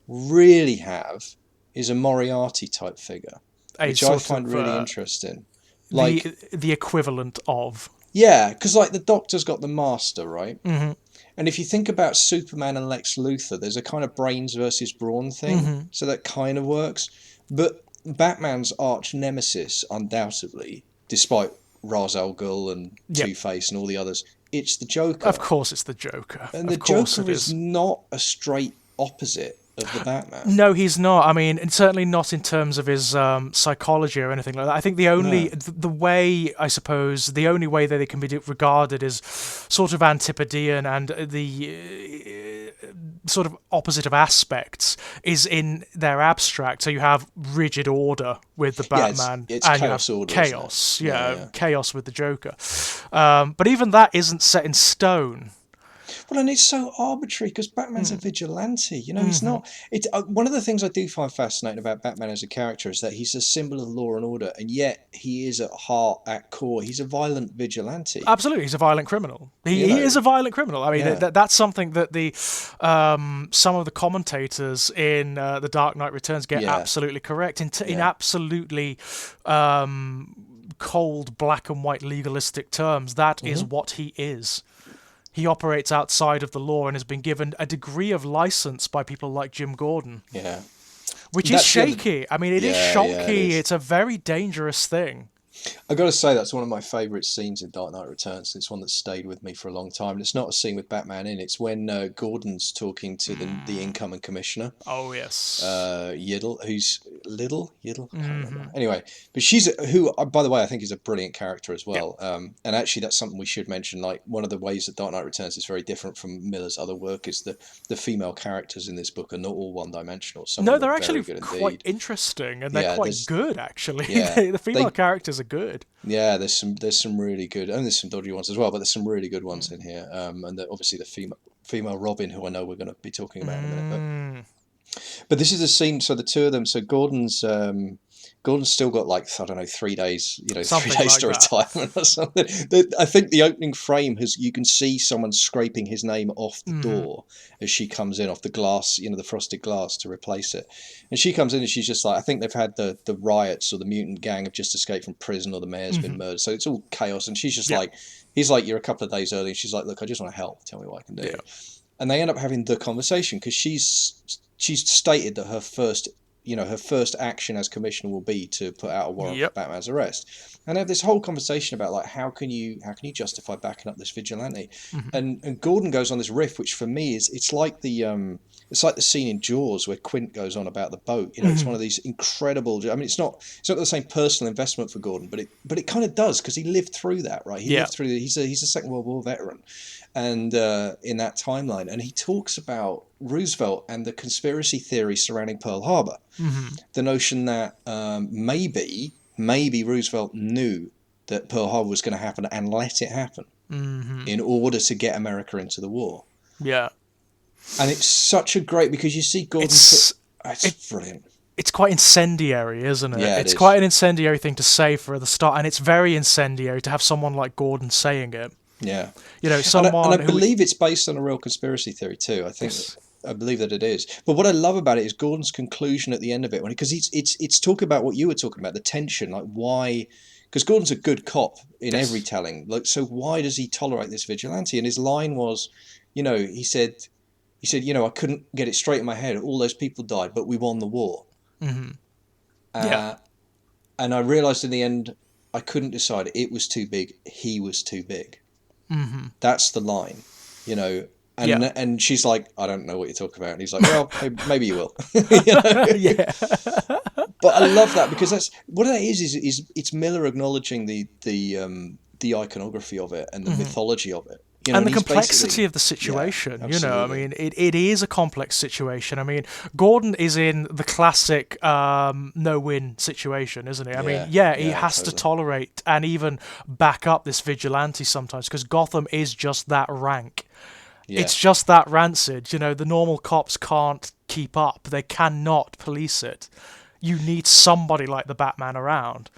really have is a Moriarty type figure, A which I sort find of really interesting. Like, the equivalent of. yeah, because like the Doctor's got the Master, right? Mm-hmm. And if you think about Superman and Lex Luthor, there's a kind of brains versus brawn thing, Mm-hmm. so that kind of works. But Batman's arch nemesis, undoubtedly, despite Ra's al Ghul and Yep. Two-Face and all the others, it's the Of Joker. course, it's the Joker. And the Of course, Joker it is is. not a straight opposite of the Batman. No, he's not. I mean, and certainly not in terms of his psychology or anything like that. I think the only, No. the way, I suppose, the only way that they can be regarded is sort of antipodean, and the sort of opposite of aspects is in their abstract. So you have rigid order with the Yeah, Batman, it's and chaos you have order, isn't it? chaos. Yeah, Yeah, yeah. chaos with the Joker. But even that isn't set in stone. Well, and it's so arbitrary because Batman's a vigilante. You know, he's Mm-hmm. not. It's one of the things I do find fascinating about Batman as a character is that he's a symbol of law and order, and yet he is at heart, at core, he's a violent vigilante. Absolutely, he's a violent criminal. You He is know, a violent criminal. I mean, yeah, that's something that the some of the commentators in The Dark Knight Returns get yeah, absolutely correct in yeah. absolutely cold, black and white legalistic terms. That is what he is. He operates outside of the law and has been given a degree of license by people like Jim Gordon, Yeah. which is That's the other. shaky. I mean, it is Yeah, yeah, it shonky. is. It's a very dangerous thing. I got to say that's one of my favourite scenes in Dark Knight Returns. It's one that stayed with me for a long time. And it's not a scene with Batman in. It's when Gordon's talking to the incoming commissioner, Oh yes. Yiddle, who's Yiddle. I can't Mm-hmm. remember. Anyway, but she's who, by the way, I think is a brilliant character as Yep. well. And actually, that's something we should mention. Like one of the ways that Dark Knight Returns is very different from Miller's other work is the female characters in this book are not all one-dimensional. Some No, of them they're are actually very good quite indeed. interesting, and they're Yeah, quite good actually. yeah, The female characters are good. yeah, there's some really good, and there's some dodgy ones as well, but there's some really good ones in here. And obviously the female Robin, who I know we're going to be talking about in a minute. Mm. But this is a scene. So the two of them. So Gordon's still got like I don't know 3 days, you know, Something 3 days like to that. retirement or something. I think the opening frame has you can see someone scraping his name off the door as she comes in off the glass, you know, the frosted glass to replace it. And she comes in and she's just like, I think they've had the riots or the mutant gang have just escaped from prison or the mayor's been murdered. So it's all chaos. And she's just Yeah. like, he's like, you're a couple of days early. And she's like, look, I just want to help. Tell me what I can do. Yeah. And they end up having the conversation because she's stated that her first action as commissioner will be to put out a warrant Yep. for Batman's arrest. And they have this whole conversation about like how can you justify backing up this vigilante? And Gordon goes on this riff, which for me is it's like the scene in Jaws where Quint goes on about the boat. You know, it's one of these incredible. I mean, it's not the same personal investment for Gordon, but it kind of does because he lived through that, right? He lived through. He's a Second World War veteran, and in that timeline, and he talks about Roosevelt and the conspiracy theory surrounding Pearl Harbor. The notion that maybe Roosevelt knew that Pearl Harbor was going to happen and let it happen in order to get America into the war. Yeah. And it's such a great because you see Gordon. It's brilliant. It's quite incendiary, isn't it? Yeah, it's is. quite an incendiary thing to say for the start, and it's very incendiary to have someone like Gordon saying it. Yeah. You know, someone and I believe it's based on a real conspiracy theory too. I think. Yes. I believe that it is. But what I love about it is Gordon's conclusion at the end of it, because it's talking about what you were talking about, the tension, like why. Because Gordon's a good cop in every telling. Like, so why does he tolerate this vigilante? And his line was, you know, he said, you know, I couldn't get it straight in my head. All those people died, but we won the war. Yeah. And I realised in the end, I couldn't decide. It was too big. He was too big. That's the line, you know. And she's like, I don't know what you're talking about. And he's like, well, maybe you will. You know? Yeah. But I love that because that's what that is it's Miller acknowledging the iconography of it and the mythology of it. You know, and the complexity of the situation, you know, I mean, it is a complex situation. I mean, Gordon is in the classic no-win situation, isn't he? I mean, he has to tolerate and even back up this vigilante sometimes because Gotham is just that rank. Yeah. It's just that rancid. You know, the normal cops can't keep up. They cannot police it. You need somebody like the Batman around.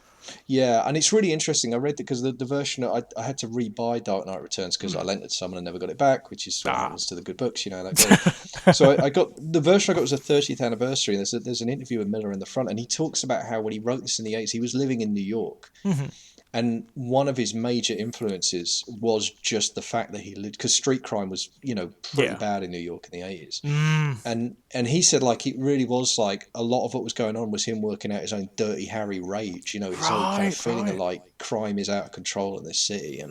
Yeah, and it's really interesting. I read that because the version I had to re-buy Dark Knight Returns because I lent it to someone and never got it back, which is what happens to the good books, you know. That so I got the version I got was a 30th anniversary. And there's an interview with Miller in the front, and he talks about how when he wrote this in the 80s, he was living in New York, And one of his major influences was just the fact that he lived, because street crime was, pretty Yeah. bad in New York in the 80s. Mm, And he said, like, it really was like a lot of what was going on was him working out his own Dirty Harry rage, his own kind of right, feeling of right. like crime is out of control in this city.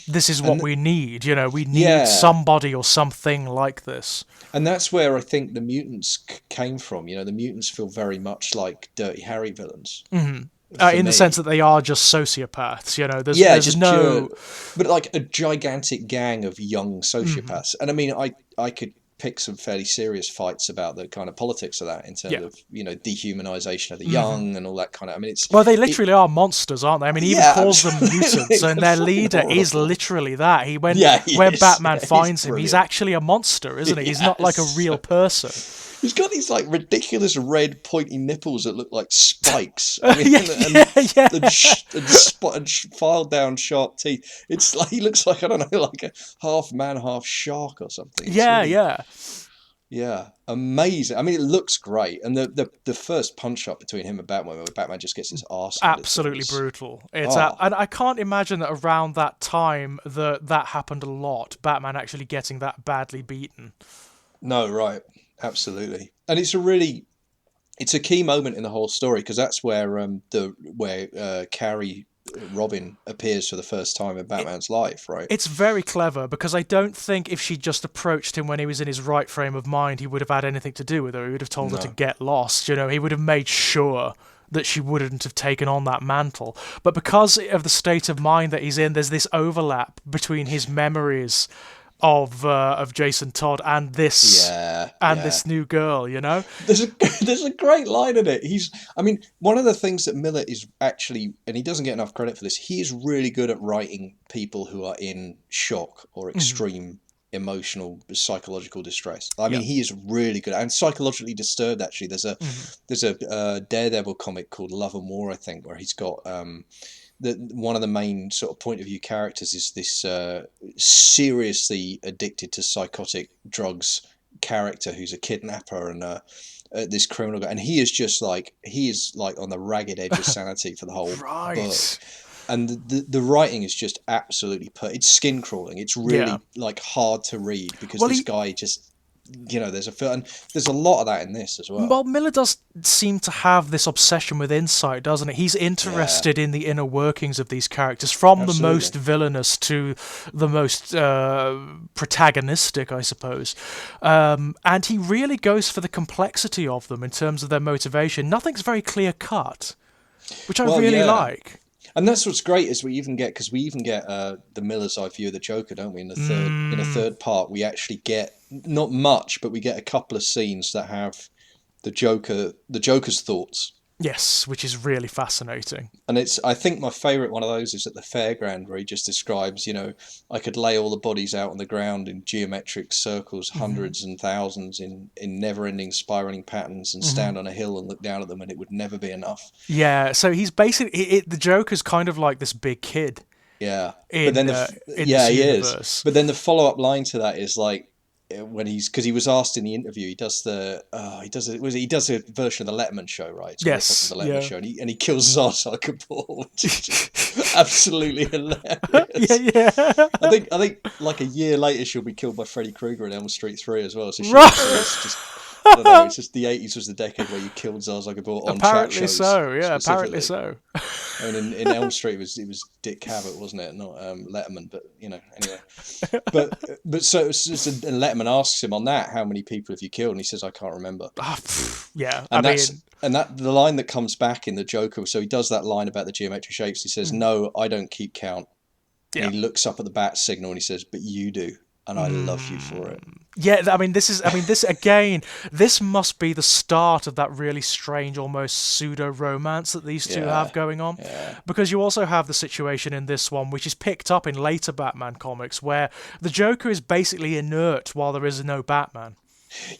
This is what And we need. You know, we need yeah, somebody or something like this. and that's where I think the mutants came from. The mutants feel very much like Dirty Harry villains for In the sense me. that they are just sociopaths. You know, Yeah, there's just pure, no. but like a gigantic gang of young sociopaths. And I mean, I could pick some fairly serious fights about the kind of politics of that in terms Yeah. of dehumanization of the young and all that kind of. I mean, Well, they it. literally are monsters, aren't they? I mean, he even Yeah, calls them absolutely. mutants, and They're their fucking leader is horrible. literally that. He Yeah, he when is. Batman Yeah, he's finds him, he's brilliant. actually a monster, isn't he? He's not like a Yes. real person. He's got these like ridiculous red pointy nipples that look like spikes. I mean, Yeah, and yeah, yeah, and filed down sharp teeth. It's like he looks like, I don't know, like a half man, half shark or something. It's yeah, really, yeah. yeah, amazing. I mean, it looks great, and the first punch up between him and Batman, where Batman just gets his arse handed to him, Absolutely is brutal. oh And I can't imagine that around that time that happened a lot. Batman actually getting that badly beaten. no, right, absolutely, and it's a key moment in the whole story because that's where Carrie Robin appears for the first time in Batman's life, right? It's very clever because I don't think if she just approached him when he was in his right frame of mind, he would have had anything to do with her. He would have told her to No, get lost. You know, he would have made sure that she wouldn't have taken on that mantle. But because of the state of mind that he's in, there's this overlap between his memories of Jason Todd yeah, and yeah. this new girl. You know. There's a there's a great line in it. I mean, one of the things that Miller is actually, and he doesn't get enough credit for this. He is really good at writing people who are in shock or extreme emotional psychological distress. I mean, Yeah. he is really good and psychologically disturbed. Actually, there's a Daredevil comic called Love and War, I think, where he's got one of the main sort of point of view characters is this seriously addicted to psychotic drugs character who's a kidnapper and this criminal guy, and he is like on the ragged edge of sanity for the whole book. Right. And the writing is just absolutely it's skin crawling. It's Yeah. really like hard to read because Well, this he guy just and there's a lot of that in this as Well, well. Miller does seem to have this obsession with insight, doesn't he? He's Yeah, interested in the inner workings of these characters, from the most absolutely. villainous to the most protagonistic, I suppose. And he really goes for the complexity of them in terms of their motivation. Nothing's very clear cut, which I Well, really yeah. like. And that's what's great is we even get the Miller's eye view of the Joker, don't we? In a Mm, third part, we actually get not much, but we get a couple of scenes that have the Joker's thoughts. yes, which is really fascinating. And I think my favourite one of those is at the fairground where he just describes, I could lay all the bodies out on the ground in geometric circles, hundreds and thousands in never-ending spiraling patterns, and stand on a hill and look down at them, and it would never be enough. Yeah, so he's basically the Joker's kind of like this big kid Yeah, but then in yeah, this he is. universe. But then the follow up line to that is like when because he was asked in the interview, he does a version of the Letterman show, right? It's a rip off of Yes, the Letterman yeah. show, and he kills his ass like a ball, which is just absolutely Yeah, hilarious. yeah. I think like a year later she'll be killed by Freddy Krueger in Elm Street 3 as well. So she also Right. is just. I don't know. It's just the 80s was the decade where you killed Zaz like a ball on chat Apparently shows so. Yeah, apparently specifically. so. I mean, in Elm Street, it was Dick Cavett, wasn't it? Not Letterman, but anyway. But so it's just, and Letterman asks him on that, how many people have you killed? And he says, I can't remember. Yeah, I And mean, that the line that comes back in the Joker. So he does that line about the geometric shapes. He says, "No, I don't keep count." And yeah. he looks up at the bat signal and he says, "But you do, and I love you for it." Yeah, this again, this must be the start of that really strange, almost pseudo romance that these two Yeah, have going on. yeah. Because you also have the situation in this one, which is picked up in later Batman comics, where the Joker is basically inert while there is no Batman.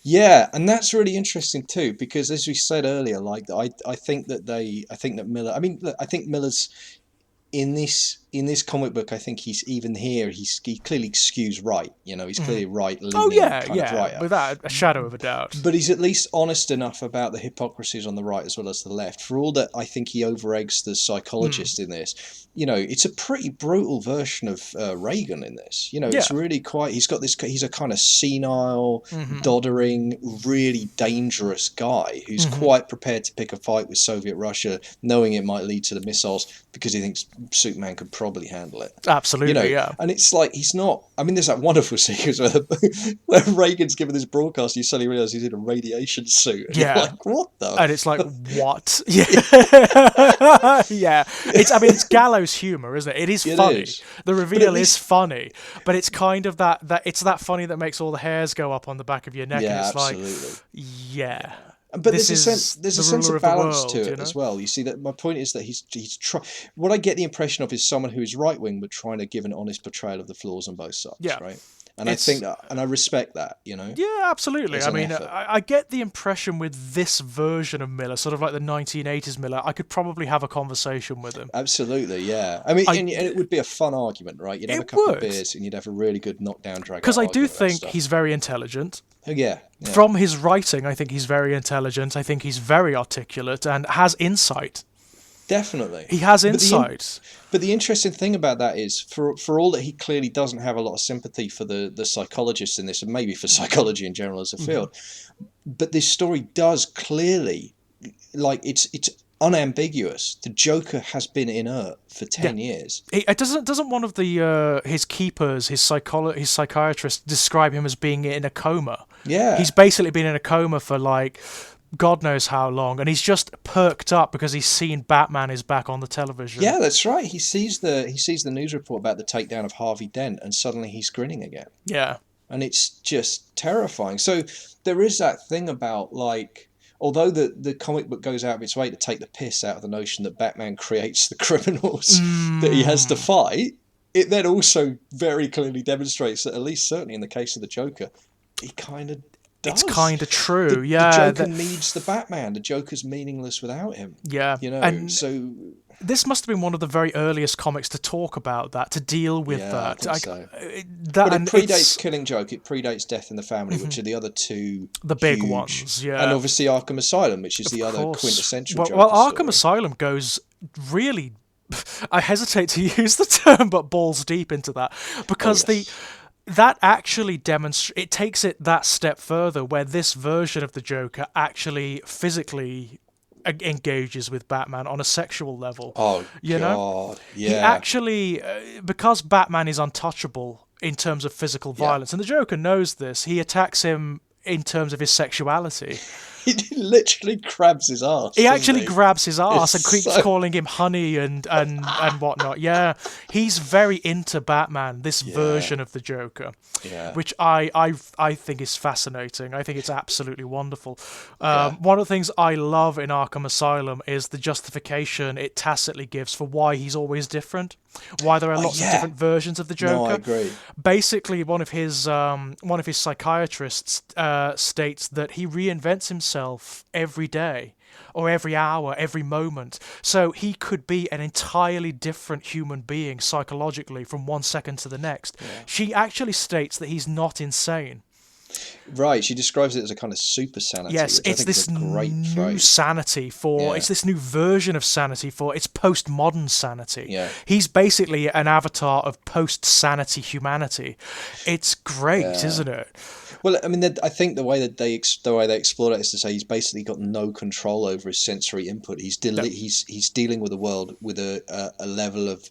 Yeah, and that's really interesting too, because as we said earlier, like I think that Miller. I mean, look, I think Miller's in this in this comic book, I think he's even here. He clearly skews right. He's clearly right Oh leaning yeah, kind of yeah, writer. without a shadow of a doubt. But he's at least honest enough about the hypocrisies on the right as well as the left. For all that I think he overeggs the psychologist in this, it's a pretty brutal version of Reagan in this. Yeah. It's really quite. He's got this. He's a kind of senile, Mm-hmm. doddering, really dangerous guy who's quite prepared to pick a fight with Soviet Russia, knowing it might lead to the missiles because he thinks Superman could probably handle it. Absolutely, yeah. And it's like he's not. I mean, there's that wonderful sequence where Reagan's given this broadcast. You suddenly realise he's in a radiation suit. And Yeah. you're like, what the? And it's like, what? Yeah. Yeah. It's gallows humor, isn't it? It is funny. Is. The reveal is funny, but it's kind of that it's that funny that makes all the hairs go up on the the back of your neck. Yeah, and it's absolutely. Like, yeah. But there's a sense of balance to it as well. You see, that my point is that he's what I get the impression of is someone who is right wing but trying to give an honest portrayal of the flaws on both sides. Yeah. Right. And I think that, and I respect that, Yeah, absolutely. I mean, I get the impression with this version of Miller, sort of like the 1980s Miller, I could probably have a conversation with him. Absolutely, yeah. I mean, and it would be a fun argument, right? You'd have a couple of beers and you'd have a really good knockdown drag. Because I do think he's very intelligent. Oh, yeah. From his writing, I think he's very intelligent. I think he's very articulate and has insight. Definitely. He has insight. But the interesting thing about that is, for all that he clearly doesn't have a lot of sympathy for the psychologists in this, and maybe for psychology in general as a field, but this story does clearly, like, it's unambiguous. The Joker has been inert for 10 years. Doesn't one of the his keepers, his psychiatrist, describe him as being in a coma? Yeah. He's basically been in a coma for, like, God knows how long, and he's just perked up because he's seen Batman is back on the television. Yeah, that's right. He sees the news report about the takedown of Harvey Dent, and suddenly he's grinning again. Yeah. And it's just terrifying. So there is that thing about, like, although the comic book goes out of its way to take the piss out of the notion that Batman creates the criminals that he has to fight, it then also very clearly demonstrates that, at least certainly in the case of the Joker, he kind of does. It's kind of true, the Joker needs the Batman. The Joker's meaningless without him. Yeah. And so this must have been one of the very earliest comics to talk about that, to deal with that. I think so. But it predates Killing Joke, it predates Death in the Family, which are the other two big ones, yeah. And obviously Arkham Asylum, which is the other quintessential Joker Well, Arkham story. Asylum goes really, I hesitate to use the term, but balls deep into that, because that actually it takes it that step further, where this version of the Joker actually physically engages with Batman on a sexual level. Oh, you know? Yeah. He actually, because Batman is untouchable in terms of physical violence, and the Joker knows this, he attacks him in terms of his sexuality. He literally grabs his ass. He actually grabs his ass and keeps calling him honey and whatnot. Yeah, he's very into Batman, this version of the Joker, which I think is fascinating. I think it's absolutely wonderful. One of the things I love in Arkham Asylum is the justification it tacitly gives for why he's always different, why there are lots of different versions of the Joker. No, I agree. Basically, one of his psychiatrists states that he reinvents himself every day or every hour, every moment. So he could be an entirely different human being psychologically from one second to the next. Yeah. She actually states that he's not insane. Right, she describes it as a kind of super sanity. Yes, it's this new sanity it's this new version of sanity it's postmodern sanity. Yeah. He's basically an avatar of post-sanity humanity. It's great, isn't it? Well, I mean, I think the way they explore that is to say he's basically got no control over his sensory input. He's dealing with the world with a level of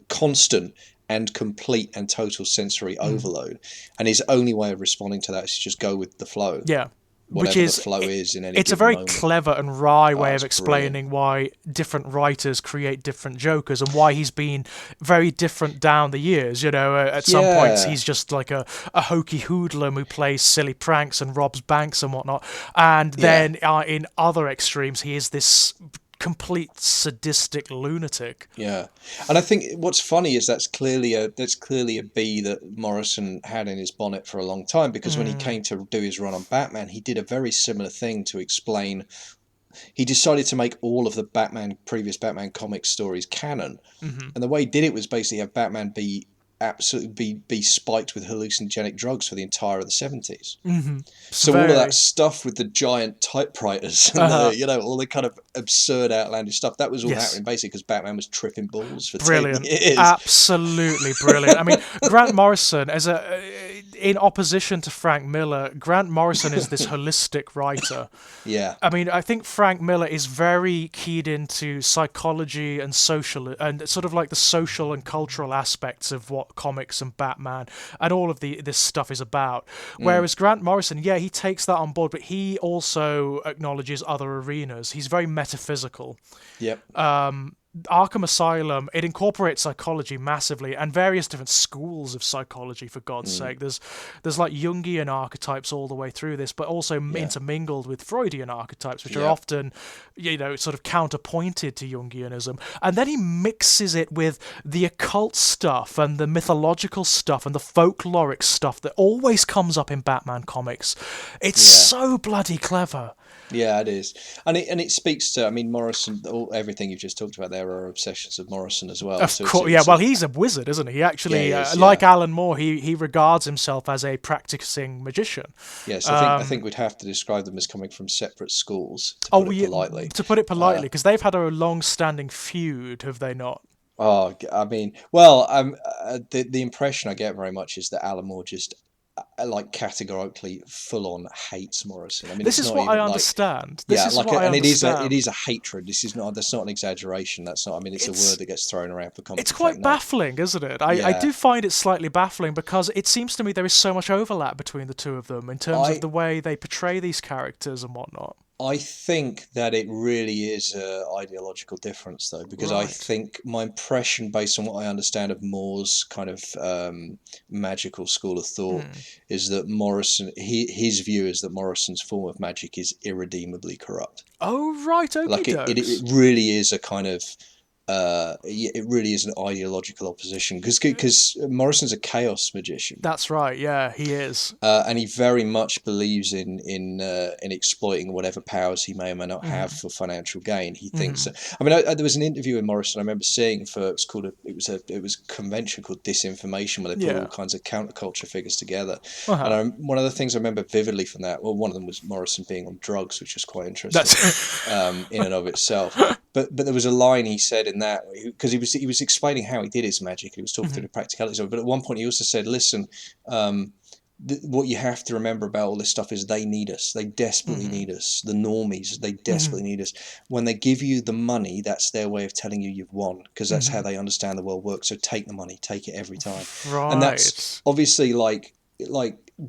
constant and complete and total sensory overload, and his only way of responding to that is to just go with the flow. Yeah. Whatever the flow is in any It's a very moment. clever and wry way of explaining why different writers create different Jokers, and why he's been very different down the years. At some points he's just like a hokey hoodlum who plays silly pranks and robs banks and whatnot, and then in other extremes he is this complete sadistic lunatic. Yeah, and I think what's funny is that's clearly a bee that Morrison had in his bonnet for a long time, because when he came to do his run on Batman, he did a very similar thing to explain he decided to make all of the previous Batman comic stories canon. And the way he did it was basically have Batman be spiked with hallucinogenic drugs for the entire of the 70s. So all of that stuff with the giant typewriters and all the kind of absurd, outlandish stuff, that was all happening basically because Batman was tripping balls for 10 years. Absolutely brilliant. I mean, Grant Morrison, in opposition to Frank Miller, Grant Morrison is this holistic writer. Yeah. I mean, I think Frank Miller is very keyed into psychology and social, and sort of like the social and cultural aspects of what comics and Batman and all of this stuff is about. Whereas Grant Morrison, he takes that on board, but he also acknowledges other arenas. He's very metaphysical. Yep. Arkham Asylum, it incorporates psychology massively and various different schools of psychology, for God's sake. There's like Jungian archetypes all the way through this, but also intermingled with Freudian archetypes, which are often, sort of counterpointed to Jungianism. And then he mixes it with the occult stuff and the mythological stuff and the folkloric stuff that always comes up in Batman comics. It's so bloody clever. Yeah, it is, and it speaks to. I mean, Morrison. Everything you've just talked about there are obsessions of Morrison as well. Of course, well, he's a wizard, isn't he? He actually, like Alan Moore, he regards himself as a practicing magician. Yes, I think we'd have to describe them as coming from separate schools. To put it politely. To put it politely, because they've had a long-standing feud, have they not? Oh, I mean, well, the impression I get very much is that Alan Moore just categorically full-on hates Morrison. I mean, this is what I understand. It is a hatred. That's not an exaggeration. That's not. I mean, it's a word that gets thrown around for comedy. It's quite baffling, isn't it? I do find it slightly baffling because it seems to me there is so much overlap between the two of them in terms of the way they portray these characters and whatnot. I think that it really is an ideological difference, though, because I think my impression, based on what I understand of Moore's kind of magical school of thought, is that Morrison, his view is that Morrison's form of magic is irredeemably corrupt. Oh, right, okay. Like it really is a kind of. It really is an ideological opposition because Morrison's a chaos magician. That's right. Yeah, he is, and he very much believes in exploiting whatever powers he may or may not have for financial gain. He thinks. I mean, there was an interview with Morrison I remember seeing for it was a convention called Disinformation where they put all kinds of counterculture figures together. And one of the things I remember vividly from that, well, one of them was Morrison being on drugs, which was quite interesting in and of itself. But there was a line he said in that because he was explaining how he did his magic. He was talking through the practicalities of it. But at one point he also said, "Listen, what you have to remember about all this stuff is they need us. They desperately need us. The normies, they desperately need us. When they give you the money, that's their way of telling you've won because that's how they understand the world works. So take the money, take it every time." Right. And that's obviously like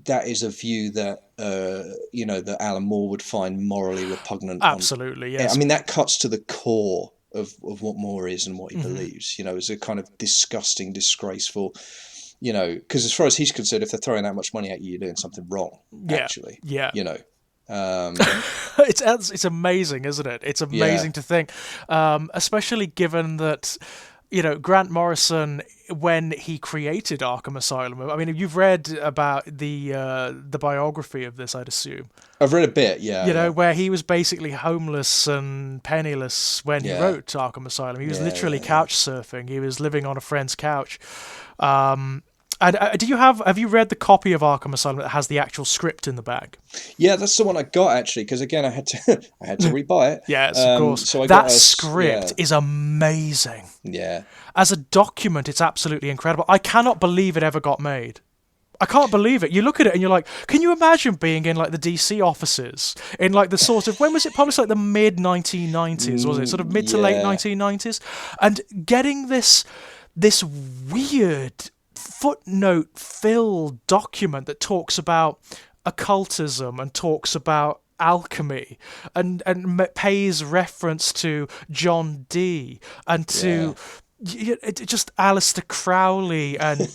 that is a view that that Alan Moore would find morally repugnant. Absolutely, yes. I mean, that cuts to the core of what Moore is and what he believes. As a kind of disgusting, disgraceful. Because as far as he's concerned, if they're throwing that much money at you, you're doing something wrong. Actually, it's amazing, isn't it? It's amazing to think, especially given that. Grant Morrison, when he created Arkham Asylum, I mean, you've read about the biography of this, I'd assume. I've read a bit, yeah. Where he was basically homeless and penniless when he wrote Arkham Asylum. He was literally couch surfing. He was living on a friend's couch. And have you read the copy of Arkham Asylum that has the actual script in the back? Yeah, that's the one I got actually, because again I had to rebuy it. Yes, of course. So that script is amazing. Yeah. As a document, it's absolutely incredible. I cannot believe it ever got made. I can't believe it. You look at it and you're like, can you imagine being in like the DC offices in like the sort of, when was it published? Like the mid 1990s, was it? Sort of mid to late 1990s, and getting this weird footnote-filled document that talks about occultism and talks about alchemy and pays reference to John Dee and to just Aleister Crowley and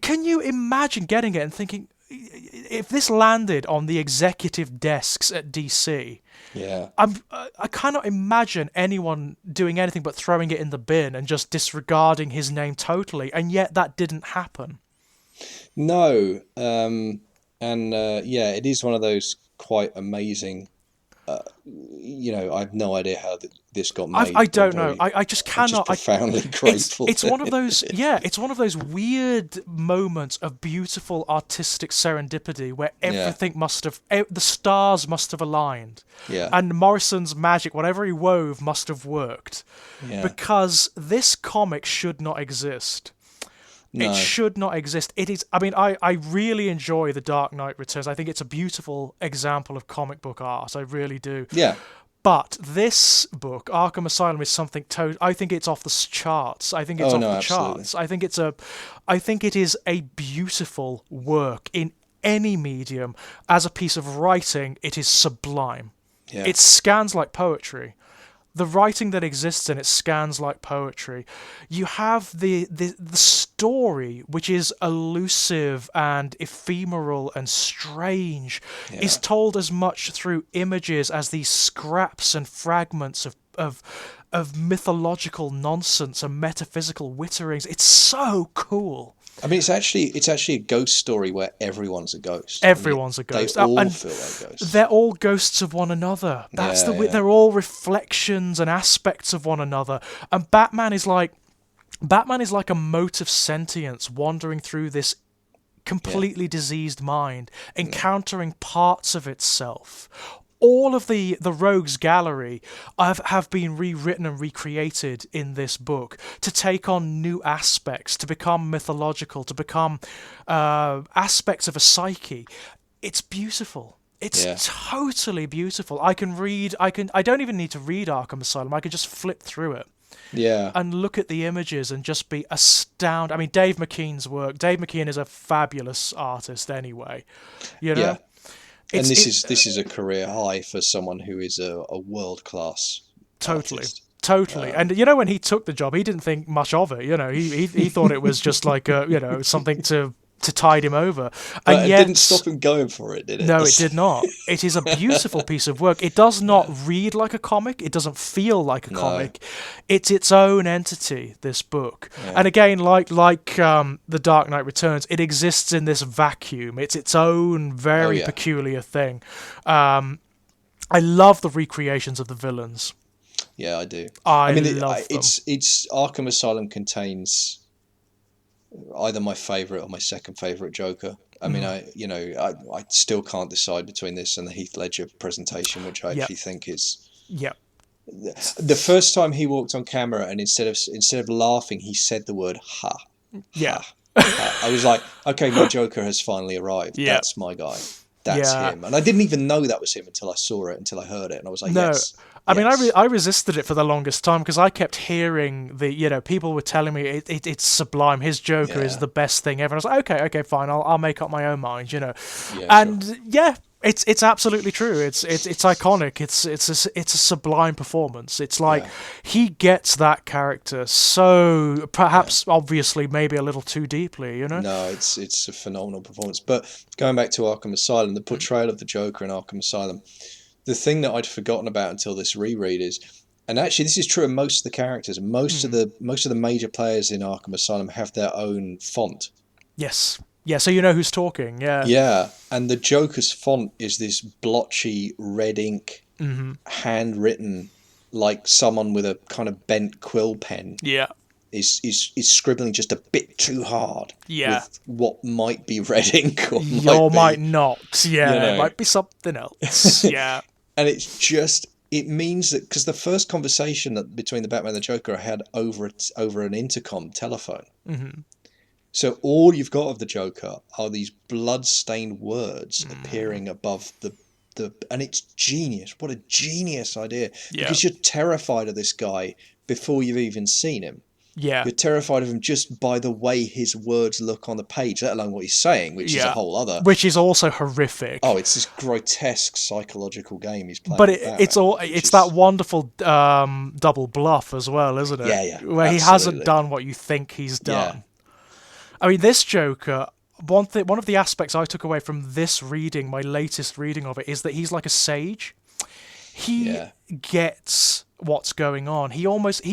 can you imagine getting it and thinking, if this landed on the executive desks at DC, I cannot imagine anyone doing anything but throwing it in the bin and just disregarding his name totally, and yet that didn't happen. No, it is one of those quite amazing, I have no idea how this got I, made. I But I'm don't know. very, I just I'm just cannot. profoundly It's grateful. it's one of those it's one of those weird moments of beautiful artistic serendipity where Yeah, everything must have the stars must have aligned, yeah, and Morrison's magic, whatever he wove, must have worked, yeah. because this comic should not exist. It No, should not exist. It is. I mean, I really enjoy The Dark Knight Returns. I think it's a beautiful example of comic book art. I really do. yeah, But this book, Arkham Asylum, is something I think it's off the charts. I think it's oh off no, the absolutely. charts. I think it is a beautiful work in any medium. As a piece of writing, it is sublime. Yeah, It scans like poetry. The writing that exists in it scans like poetry. You have the story, which is elusive and ephemeral and strange, is yeah. told as much through images as these scraps and fragments of mythological nonsense and metaphysical witterings. It's so cool. I mean, it's actually a ghost story where everyone's a ghost. I mean, Everyone's a they ghost. all And feel like ghosts. they're all ghosts of one another. Yeah, yeah, They're all reflections and aspects of one another. And Batman is like a mote of sentience wandering through this yeah, completely diseased mind, encountering parts of itself. All of the rogues gallery have been rewritten and recreated in this book to take on new aspects, to become mythological, to become aspects of a psyche. It's beautiful. It's yeah, totally beautiful. I don't even need to read Arkham Asylum. I can just flip through it yeah, and look at the images and just be astounded. I mean, Dave McKean's work. Dave McKean is a fabulous artist anyway. You yeah. know, And it's this it is this is a career high for someone who is a world class totally. artist. Totally, Um, and when he took the job, he didn't think much of it. He thought it was just like something to tide him over, and but it didn't yet stop him going for it, did it? no, it did not. It is a beautiful piece of work. It does not read like a comic. It doesn't feel like a No, comic. It's its own entity, this book. yeah, And again, The Dark Knight Returns, it exists in this vacuum. It's its own oh very yeah, peculiar thing. I love the recreations of the villains. yeah, I do. I I mean, love them. it's Arkham Asylum contains either my favorite or my second favorite Joker. I mean, I still can't decide between this and the Heath Ledger presentation, which I Yep. actually think is Yep. the first time he walked on camera, and instead of laughing, he said the word "ha, Yeah. ha, ha." I was like, okay, my Joker has finally arrived. Yep. That's my guy. That's Yeah. him. And I didn't even know that was him until I saw it, until I heard it, and I was like, No, yes, I mean, yes, I resisted it for the longest time because I kept hearing people were telling me it's sublime. His Joker is yeah, the best thing ever. And I was like, okay, fine, I'll make up my own mind. yeah, sure, And yeah, it's absolutely true. It's iconic. It's a sublime performance. It's like yeah, he gets that character so yeah. perhaps obviously maybe a little too deeply. No, it's a phenomenal performance. But going back to Arkham Asylum, the portrayal of the Joker in Arkham Asylum, the thing that I'd forgotten about until this reread is, and actually this is true of most of the characters. Most of the major players in Arkham Asylum have their own font. Yes. Yeah, so you know who's talking. Yeah. Yeah, and the Joker's font is this blotchy red ink, handwritten, like someone with a kind of bent quill pen Yeah. is scribbling just a bit too hard Yeah. with what might be red ink or Or might might be, not. Yeah, you it know. might be something else. Yeah. And it means that because the first conversation that between the Batman and the Joker I had over an intercom telephone. So all you've got of the Joker are these blood-stained words appearing above and it's genius. What a genius idea. Yeah. Because you're terrified of this guy before you've even seen him. Yeah. You're terrified of him just by the way his words look on the page, let alone what he's saying, which is a Yeah. whole other. Which is also horrific. Oh, it's this grotesque psychological game he's playing. But with Batman, which it's is- that wonderful double bluff as well, isn't it? Yeah, yeah, Where he hasn't absolutely. done what you think he's done. Yeah. I mean, this Joker. One of the aspects I took away from this reading, my latest reading of it, is that he's like a sage. He Yeah. gets what's going on. He almost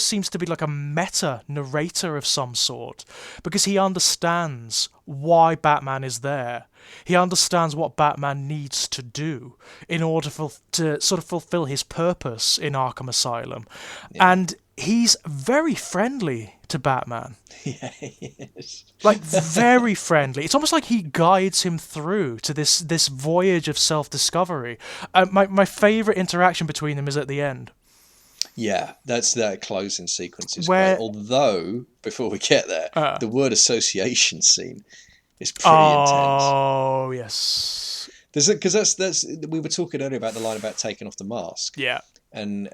seems to be like a meta narrator of some sort, because he understands why Batman is there. He understands what Batman needs to do in order to sort of fulfill his purpose in Arkham Asylum. Yeah. And he's very friendly to Batman. Yeah, he is. Like, very friendly. It's almost like he guides him through to this voyage of self-discovery. My favourite interaction between them is at the end. Yeah, that's that closing sequence is Where- great. Although, before we get there, the word association scene is pretty intense. Oh, yes. Because that's we were talking earlier about the line about taking off the mask. Yeah. And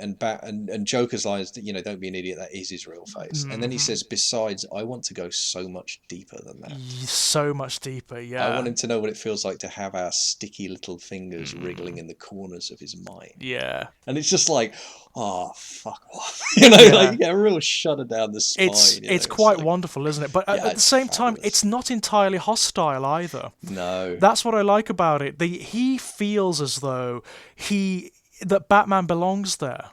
Joker's line is, don't be an idiot, that is his real face. And then he says, besides, I want to go so much deeper than that. So much deeper, yeah. I want him to know what it feels like to have our sticky little fingers wriggling in the corners of his mind. Yeah. And it's just like, oh, fuck off. Like you get a real shudder down the spine. It's quite wonderful, isn't it? But at the same time, it's not entirely hostile either. No. That's what I like about it. He feels as though that Batman belongs there.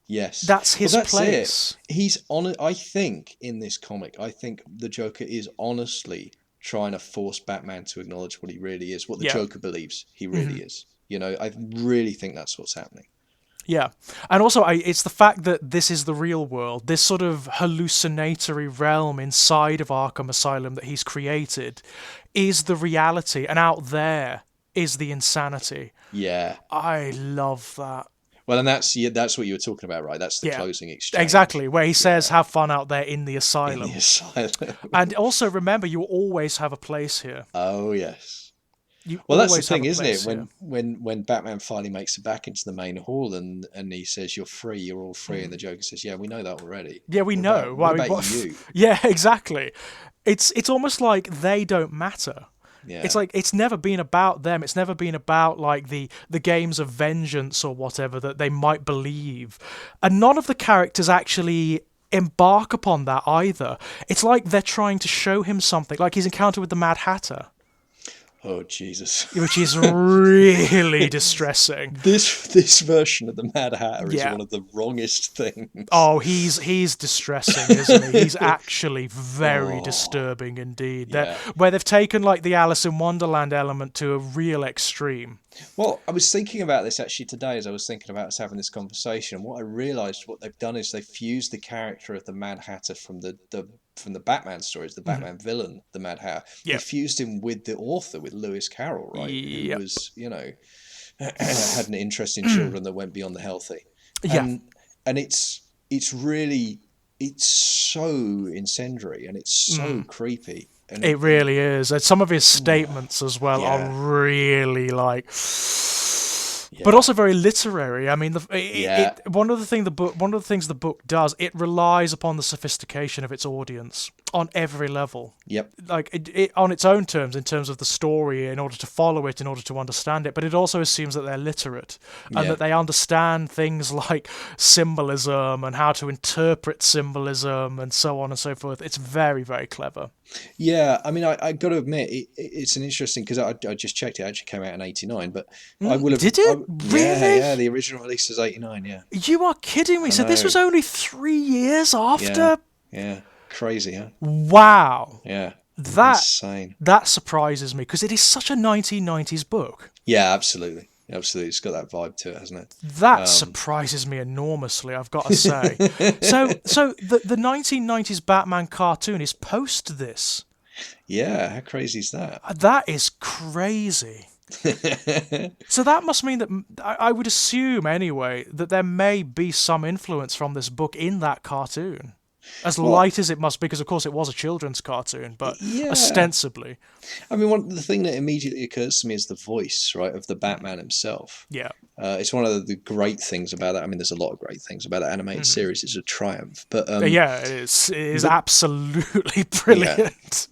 Yes. That's his place. He's on. I think in this comic, the Joker is honestly trying to force Batman to acknowledge what he really is, what the Joker believes he really is. I really think that's what's happening. Yeah. And also, it's the fact that this is the real world, this sort of hallucinatory realm inside of Arkham Asylum that he's created is the reality, and out there is the insanity. Yeah. I love that. Well, and that's what you were talking about, right? That's the closing exchange. Exactly, where he says, have fun out there in the asylum. In the asylum. And also, remember, you always have a place here. Oh, yes. Well, that's the thing, isn't it? When Batman finally makes it back into the main hall and he says, you're free, you're all free, and the Joker says, yeah, we know that already. Yeah, we know. What about you? Yeah, exactly. It's almost like they don't matter. Yeah. It's like it's never been about them. It's never been about like the games of vengeance or whatever that they might believe. And none of the characters actually embark upon that either. It's like they're trying to show him something, like his encounter with the Mad Hatter. Oh, Jesus. Which is really distressing. This version of the Mad Hatter is one of the wrongest things. Oh, he's distressing, isn't he? He's actually very disturbing indeed. Yeah. Where they've taken like the Alice in Wonderland element to a real extreme. Well, I was thinking about this actually today as I was thinking about us having this conversation. And what I realised what they've done is they've fused the character of the Mad Hatter from the Batman stories, the Batman villain, the Mad Hatter. They fused him with the author, with Lewis Carroll, right? Who was, had an interest in children that went beyond the healthy. And it's so incendiary and it's so creepy. And it really is. And some of his statements as well are really like... But also very literary. I mean, one of the things the book does, it relies upon the sophistication of its audience on every level. Yep. Like it on its own terms, in terms of the story, in order to follow it, in order to understand it. But it also assumes that they're literate and that they understand things like symbolism and how to interpret symbolism and so on and so forth. It's very, very clever. Yeah, I mean, I got to admit, it's an interesting, because I just checked, it actually came out in 89, but I will have... Did it? Really? Yeah, the original release is 89, yeah. You are kidding me. So this was only 3 years after? Yeah. Crazy, huh? Wow. Yeah. Insane. That surprises me, because it is such a 1990s book. Yeah, absolutely. Absolutely. It's got that vibe to it, hasn't it? That surprises me enormously, I've got to say. So the 1990s Batman cartoon is post this. Yeah, how crazy is that? That is crazy. So that must mean that, I would assume anyway, that there may be some influence from this book in that cartoon. As light as it must be, because of course it was a children's cartoon, but ostensibly. I mean, the thing that immediately occurs to me is the voice, right, of the Batman himself. Yeah. It's one of the great things about it. I mean, there's a lot of great things about that animated series. It's a triumph. But it is absolutely brilliant.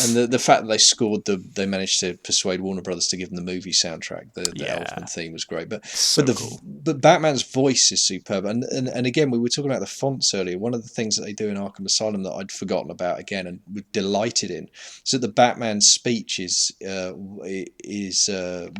And the fact that they managed to persuade Warner Brothers to give them the movie soundtrack, the Elfman theme was great. But Batman's voice is superb. And again, we were talking about the fonts earlier. One of the things that they do in Arkham Asylum that I'd forgotten about again and was delighted in, so the Batman's speech is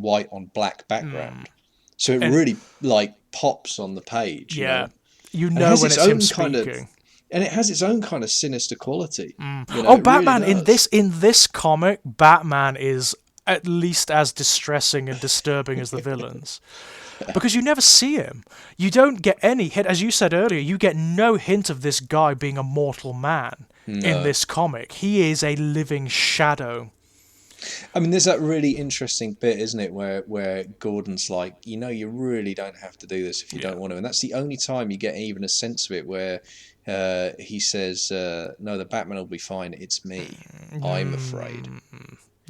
white on black background. So it really like pops on the page. You know? You And it know has when its it's him own kind of, speaking. and it has its own kind of sinister quality. You know, Oh, it really Batman does. in this comic, Batman is at least as distressing and disturbing as the villains. Because you never see him. You don't get any hint. As you said earlier, you get no hint of this guy being a mortal man in No. this comic. He is a living shadow. I mean, there's that really interesting bit, isn't it, where Gordon's like, you really don't have to do this if you Yeah. don't want to, and that's the only time you get even a sense of it, where he says, "No, the Batman will be fine. It's me. I'm afraid."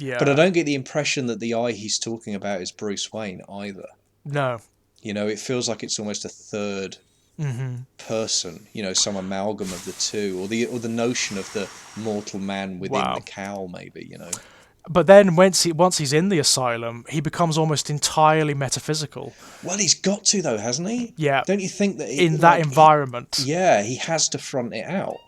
But I Yeah. don't get the impression that the I he's talking about is Bruce Wayne either. No. It feels like it's almost a third person. Some amalgam of the two, or the notion of the mortal man within the Wow. cowl, maybe. But then once he's in the asylum, he becomes almost entirely metaphysical. Well, he's got to though, hasn't he? Yeah. Don't you think that In that environment. yeah, he has to front it out.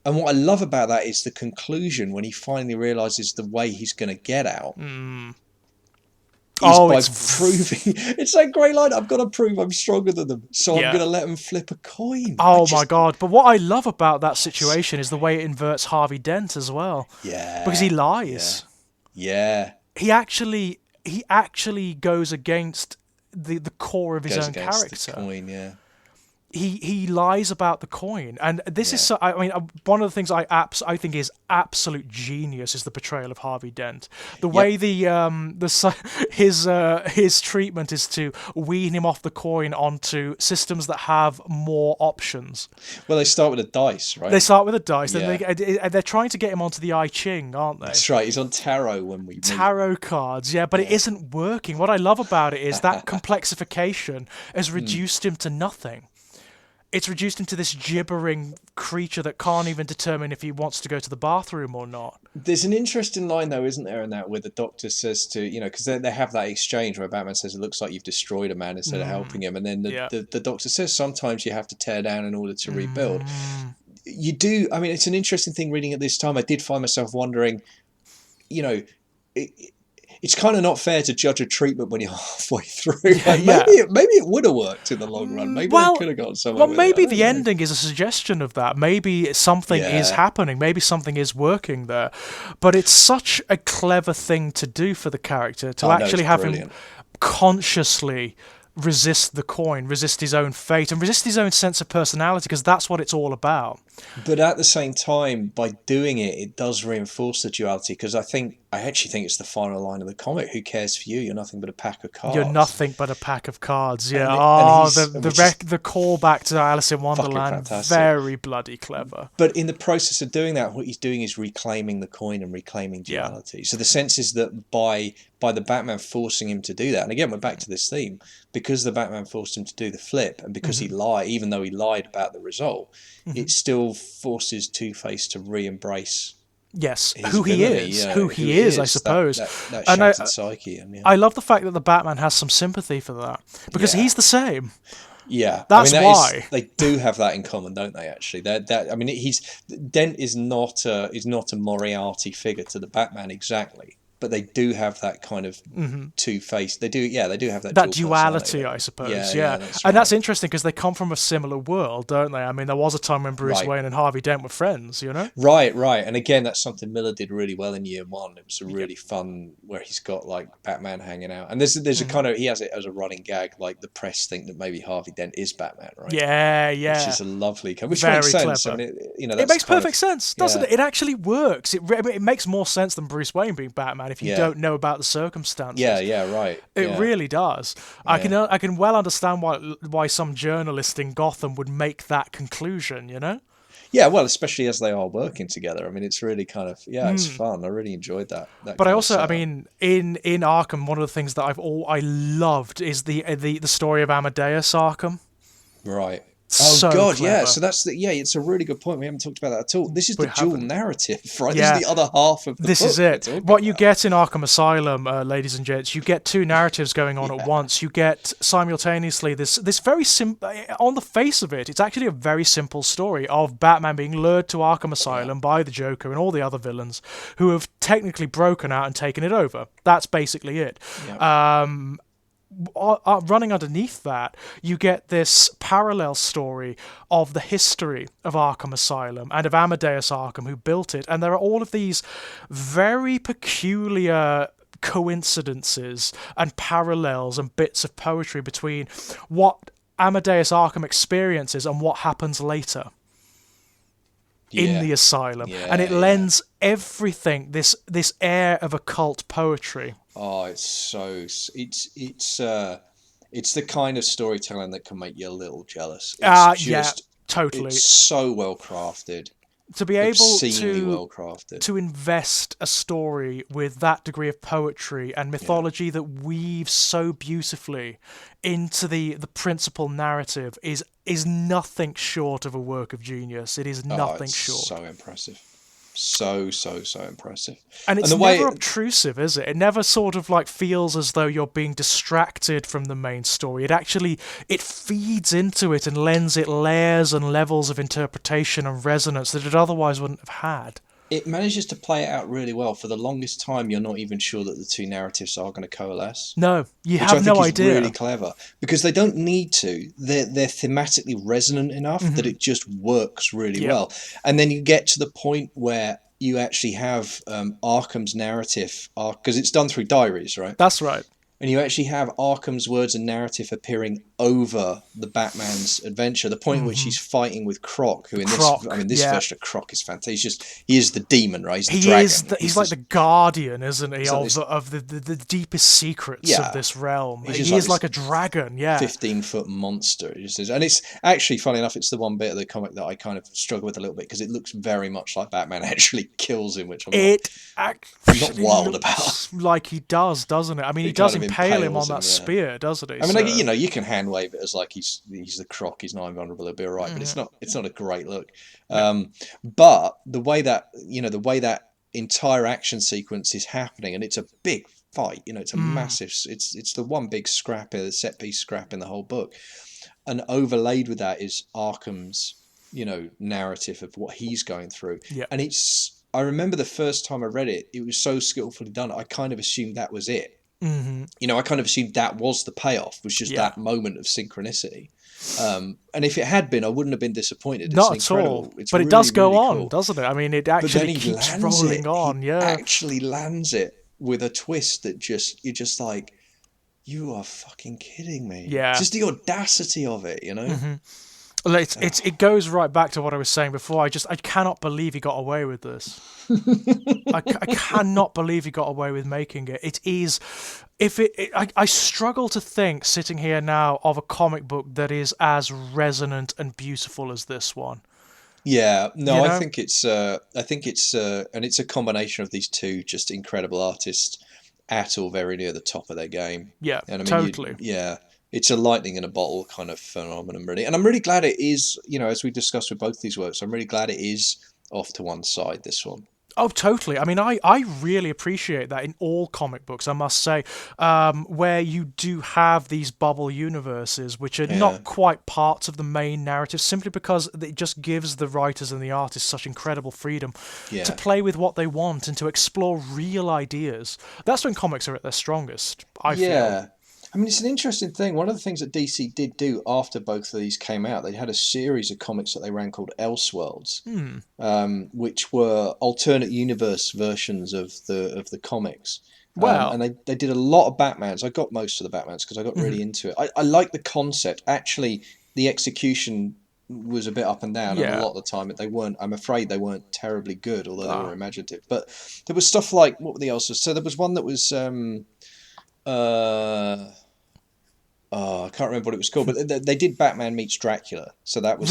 And what I love about that is the conclusion when he finally realizes the way he's going to get out is by proving. It's that great line. I've got to prove I'm stronger than them, so I'm Yeah. going to let them flip a coin. Oh my god! But what I love about that situation is the way it inverts Harvey Dent as well. Yeah, Because he lies. yeah. He actually goes against the core of his Goes own against character. the coin. Yeah. He lies about the coin, and this is I mean one of the things I think is absolute genius is the portrayal of Harvey Dent. The way his treatment is to wean him off the coin onto systems that have more options. Well, they start with a dice, right? They start with a dice, Yeah. then they're trying to get him onto the I Ching, aren't they? That's right. He's on tarot when we meet. Tarot cards, yeah, but it isn't working. What I love about it is that complexification has reduced him to nothing. It's reduced him to this gibbering creature that can't even determine if he wants to go to the bathroom or not. There's an interesting line, though, isn't there, in that where the doctor says to, because they have that exchange where Batman says, it looks like you've destroyed a man instead of helping him. And then the doctor says, sometimes you have to tear down in order to rebuild. You do, I mean, it's an interesting thing reading at this time. I did find myself wondering, it's kind of not fair to judge a treatment when you're halfway through. Maybe it would have worked in the long run. Maybe they could have gone somewhere. Well, maybe the ending is a suggestion of that. Maybe something is happening. Maybe something is working there. But it's such a clever thing to do for the character to actually have him consciously resist the coin, resist his own fate, and resist his own sense of personality, because that's what it's all about. But at the same time, by doing it, it does reinforce the duality, because I actually think it's the final line of the comic. Who cares for you? You're nothing but a pack of cards. You're nothing but a pack of cards, yeah. The callback to Alice in Wonderland, very bloody clever. But in the process of doing that, what he's doing is reclaiming the coin and reclaiming duality. Yeah. So the sense is that by the Batman forcing him to do that, and again, we're back to this theme, because the Batman forced him to do the flip, and because he lied, even though he lied about the result, it still forces Two-Face to re-embrace who he is, I suppose. That shattered psyche. I love the fact that the Batman has some sympathy for that, because he's the same. Yeah, that's why they do have that in common, don't they? Actually, Dent is not a Moriarty figure to the Batman exactly, but they do have that kind of two-face. They do have that duality, I suppose. Yeah. That's and that's interesting because they come from a similar world, don't they? I mean, there was a time when Bruce Wayne and Harvey Dent were friends, Right. And again, that's something Miller did really well in Year One. It was a really fun where he's got like Batman hanging out, and there's a kind of, he has it as a running gag, like the press think that maybe Harvey Dent is Batman, right? Yeah. Which is a lovely, which very makes sense. Clever. I mean, it makes perfect sense, doesn't it? It actually works. It makes more sense than Bruce Wayne being Batman if you don't know about the circumstances. Right. It really does. I can well understand why some journalist in Gotham would make that conclusion, Yeah, well, especially as they are working together. I mean, it's really kind of, it's fun. I really enjoyed that. But I also, in Arkham, one of the things that I loved is the story of Amadeus Arkham. Right. So God, clever. yeah. So that's it's a really good point. We haven't talked about that at all. This is the dual narrative, right? Yeah. This is the other half of the book. This is it. What you get in Arkham Asylum, ladies and gents, you get two narratives going on at once. You get simultaneously this very simple, on the face of it, it's actually a very simple story of Batman being lured to Arkham Asylum by the Joker and all the other villains who have technically broken out and taken it over. That's basically it. Yeah. running underneath that, you get this parallel story of the history of Arkham Asylum and of Amadeus Arkham, who built it. And there are all of these very peculiar coincidences and parallels and bits of poetry between what Amadeus Arkham experiences and what happens later in the asylum, and it lends everything this air of occult poetry. Oh, it's the kind of storytelling that can make you a little jealous. It's totally. It's so well crafted. To be able to invest a story with that degree of poetry and mythology that weaves so beautifully into the principal narrative is nothing short of a work of genius. It is nothing short. So impressive. So impressive. And it's never obtrusive, is it? It never sort of like feels as though you're being distracted from the main story. It feeds into it and lends it layers and levels of interpretation and resonance that it otherwise wouldn't have had. It manages to play it out really well. For the longest time, you're not even sure that the two narratives are going to coalesce. No, you have no idea. Which I think is really clever, because they don't need to. They're thematically resonant enough that it just works really well. And then you get to the point where you actually have Arkham's narrative, because it's done through diaries, right? That's right. And you actually have Arkham's words and narrative appearing over the Batman's adventure. The point at which he's fighting with Croc, who in this version of Croc is fantastic. He is the demon, right? He's the dragon. He's like the guardian, isn't he, of the deepest secrets of this realm. He is like a dragon, 15-foot monster. It just is. And it's actually, funny enough, it's the one bit of the comic that I kind of struggle with a little bit, because it looks very much like Batman actually kills him, which I'm not wild about. Like he does, doesn't it? I mean, he does impale him on that spear, doesn't he? I mean, you can hand wave it as like he's the Croc, he's not invulnerable, it'll be all right, but it's not a great look. But the way that entire action sequence is happening, and it's a big fight, it's a massive, it's the one big set piece scrap in the whole book, and overlaid with that is Arkham's narrative of what he's going through, and I remember the first time I read it, it was so skillfully done. I kind of assumed that was it. I kind of assumed that was the payoff, was just that moment of synchronicity. And if it had been, I wouldn't have been disappointed. Not at all. But it does go on, doesn't it? I mean, it actually keeps rolling on. He actually lands it with a twist that you're just like, you are fucking kidding me. Yeah. Just the audacity of it, Well, it goes right back to what I was saying before. I cannot believe he got away with this. I cannot believe he got away with making it. It is, I struggle to think, sitting here now, of a comic book that is as resonant and beautiful as this one. Yeah, no, I think it's and it's a combination of these two just incredible artists at or very near the top of their game. Yeah, and totally. It's a lightning in a bottle kind of phenomenon, really. And I'm really glad it is, as we discussed with both these works, I'm really glad it is off to one side, this one. Oh, totally. I mean, I really appreciate that in all comic books, I must say, where you do have these bubble universes, which are not quite parts of the main narrative, simply because it just gives the writers and the artists such incredible freedom to play with what they want and to explore real ideas. That's when comics are at their strongest, I feel. I mean, it's an interesting thing. One of the things that DC did do after both of these came out, they had a series of comics that they ran called Elseworlds, which were alternate universe versions of the comics. Wow. And they did a lot of Batmans. I got most of the Batmans because I got really into it. I like the concept. Actually, the execution was a bit up and down, and a lot of the time I'm afraid they weren't terribly good, although they were imaginative. But there was stuff like, what were the Elseworlds? So there was one that was... I can't remember what it was called, but they did Batman Meets Dracula, so that was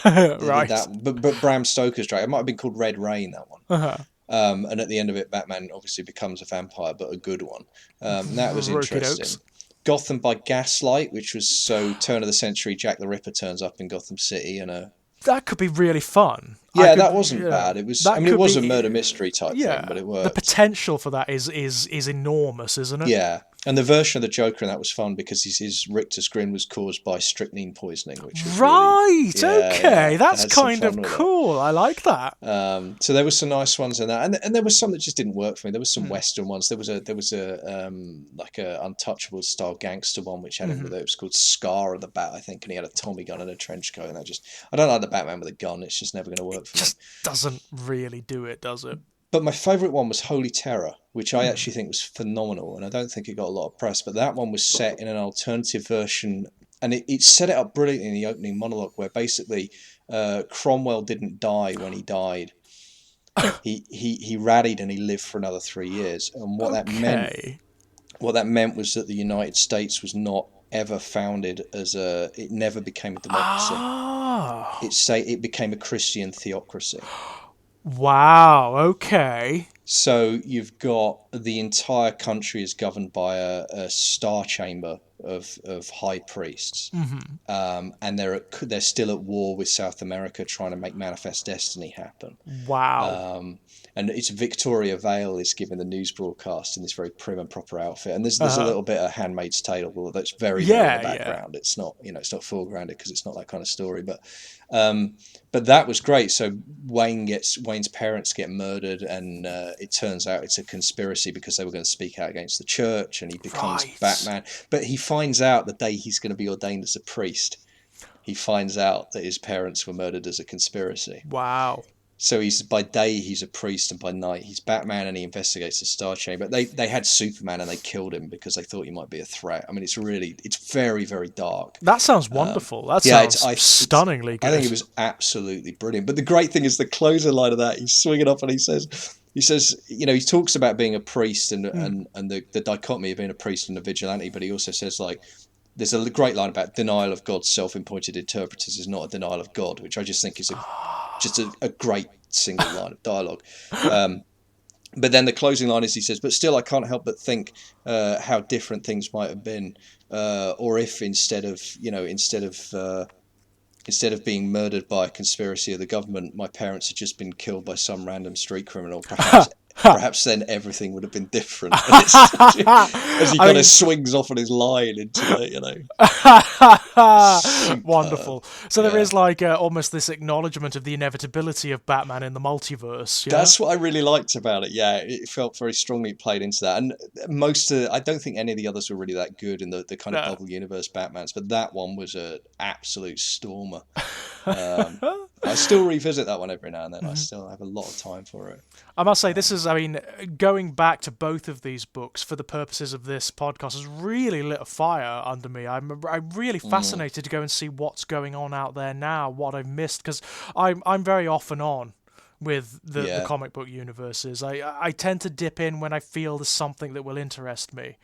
right. But Bram Stoker's Dracula, it might have been called Red Rain, that one. And at the end of it, Batman obviously becomes a vampire, but a good one. That was interesting. Gotham by Gaslight, which was so turn of the century, Jack the Ripper turns up in Gotham City, and that could be really fun. That wasn't bad. It was. It was a murder mystery type thing, but it worked. The potential for that is enormous, isn't it? Yeah, And the version of the Joker in that was fun because his Richter's grin was caused by strychnine poisoning, which was Right, really, okay, they that's had some kind fun of with it. cool. I like that. So there were some nice ones in that, and there was some that just didn't work for me. There was some Mm. Western ones. There was a like a Untouchable style gangster one which had him with it. It was called Scar of the Bat, I think, and he had a Tommy gun and a trench coat. And I don't like the Batman with a gun. It's just never going to work for me. Just doesn't really do it, does it? But my favourite one was Holy Terror, which I actually think was phenomenal, and I don't think it got a lot of press. But that one was set in an alternative version, and it set it up brilliantly in the opening monologue, where basically Cromwell didn't die when he died. He rallied and he lived for another 3 years, and what that meant was that the United States was not ever founded as it never became a democracy. Ah. It became a Christian theocracy. Wow, okay. So you've got the entire country is governed by a star chamber of high priests, and they're still at war with South America, trying to make Manifest Destiny happen. Wow. And it's Victoria Vale is giving the news broadcast in this very prim and proper outfit, and there's a little bit of Handmaid's Tale, although that's very in the background. It's not it's not foregrounded because it's not that kind of story, but that was great. So Wayne's parents get murdered, and it turns out it's a conspiracy because they were going to speak out against the church, and he becomes Batman. But he finds out the day he's going to be ordained as a priest, he finds out that his parents were murdered as a conspiracy. Wow. So by day he's a priest, and by night he's Batman, and he investigates the Star Chamber. They had Superman and they killed him because they thought he might be a threat. I mean, it's very, very dark. That sounds wonderful. That sounds stunningly good. I think it was absolutely brilliant. But the great thing is the closing line of that. He's swinging up and he says, he talks about being a priest and the dichotomy of being a priest and a vigilante, but he also says, like, there's a great line about denial of God's self-appointed interpreters is not a denial of God, which I just think is a great single line of dialogue. But then the closing line is, he says, but still I can't help but think how different things might have been, or if instead of being murdered by a conspiracy of the government, my parents had just been killed by some random street criminal, perhaps then everything would have been different. As he kind of swings off on his line into the, Wonderful. So there is like almost this acknowledgement of the inevitability of Batman in the multiverse. Yeah? That's what I really liked about it. Yeah, it felt very strongly played into that. And I don't think any of the others were really that good in the kind of bubble universe Batmans, but that one was an absolute stormer. I still revisit that one every now and then. I still have a lot of time for it. I must say, going back to both of these books for the purposes of this podcast has really lit a fire under me. I'm really fascinated to go and see what's going on out there now, what I've missed, because I'm very off and on with the comic book universes. I tend to dip in when I feel there's something that will interest me,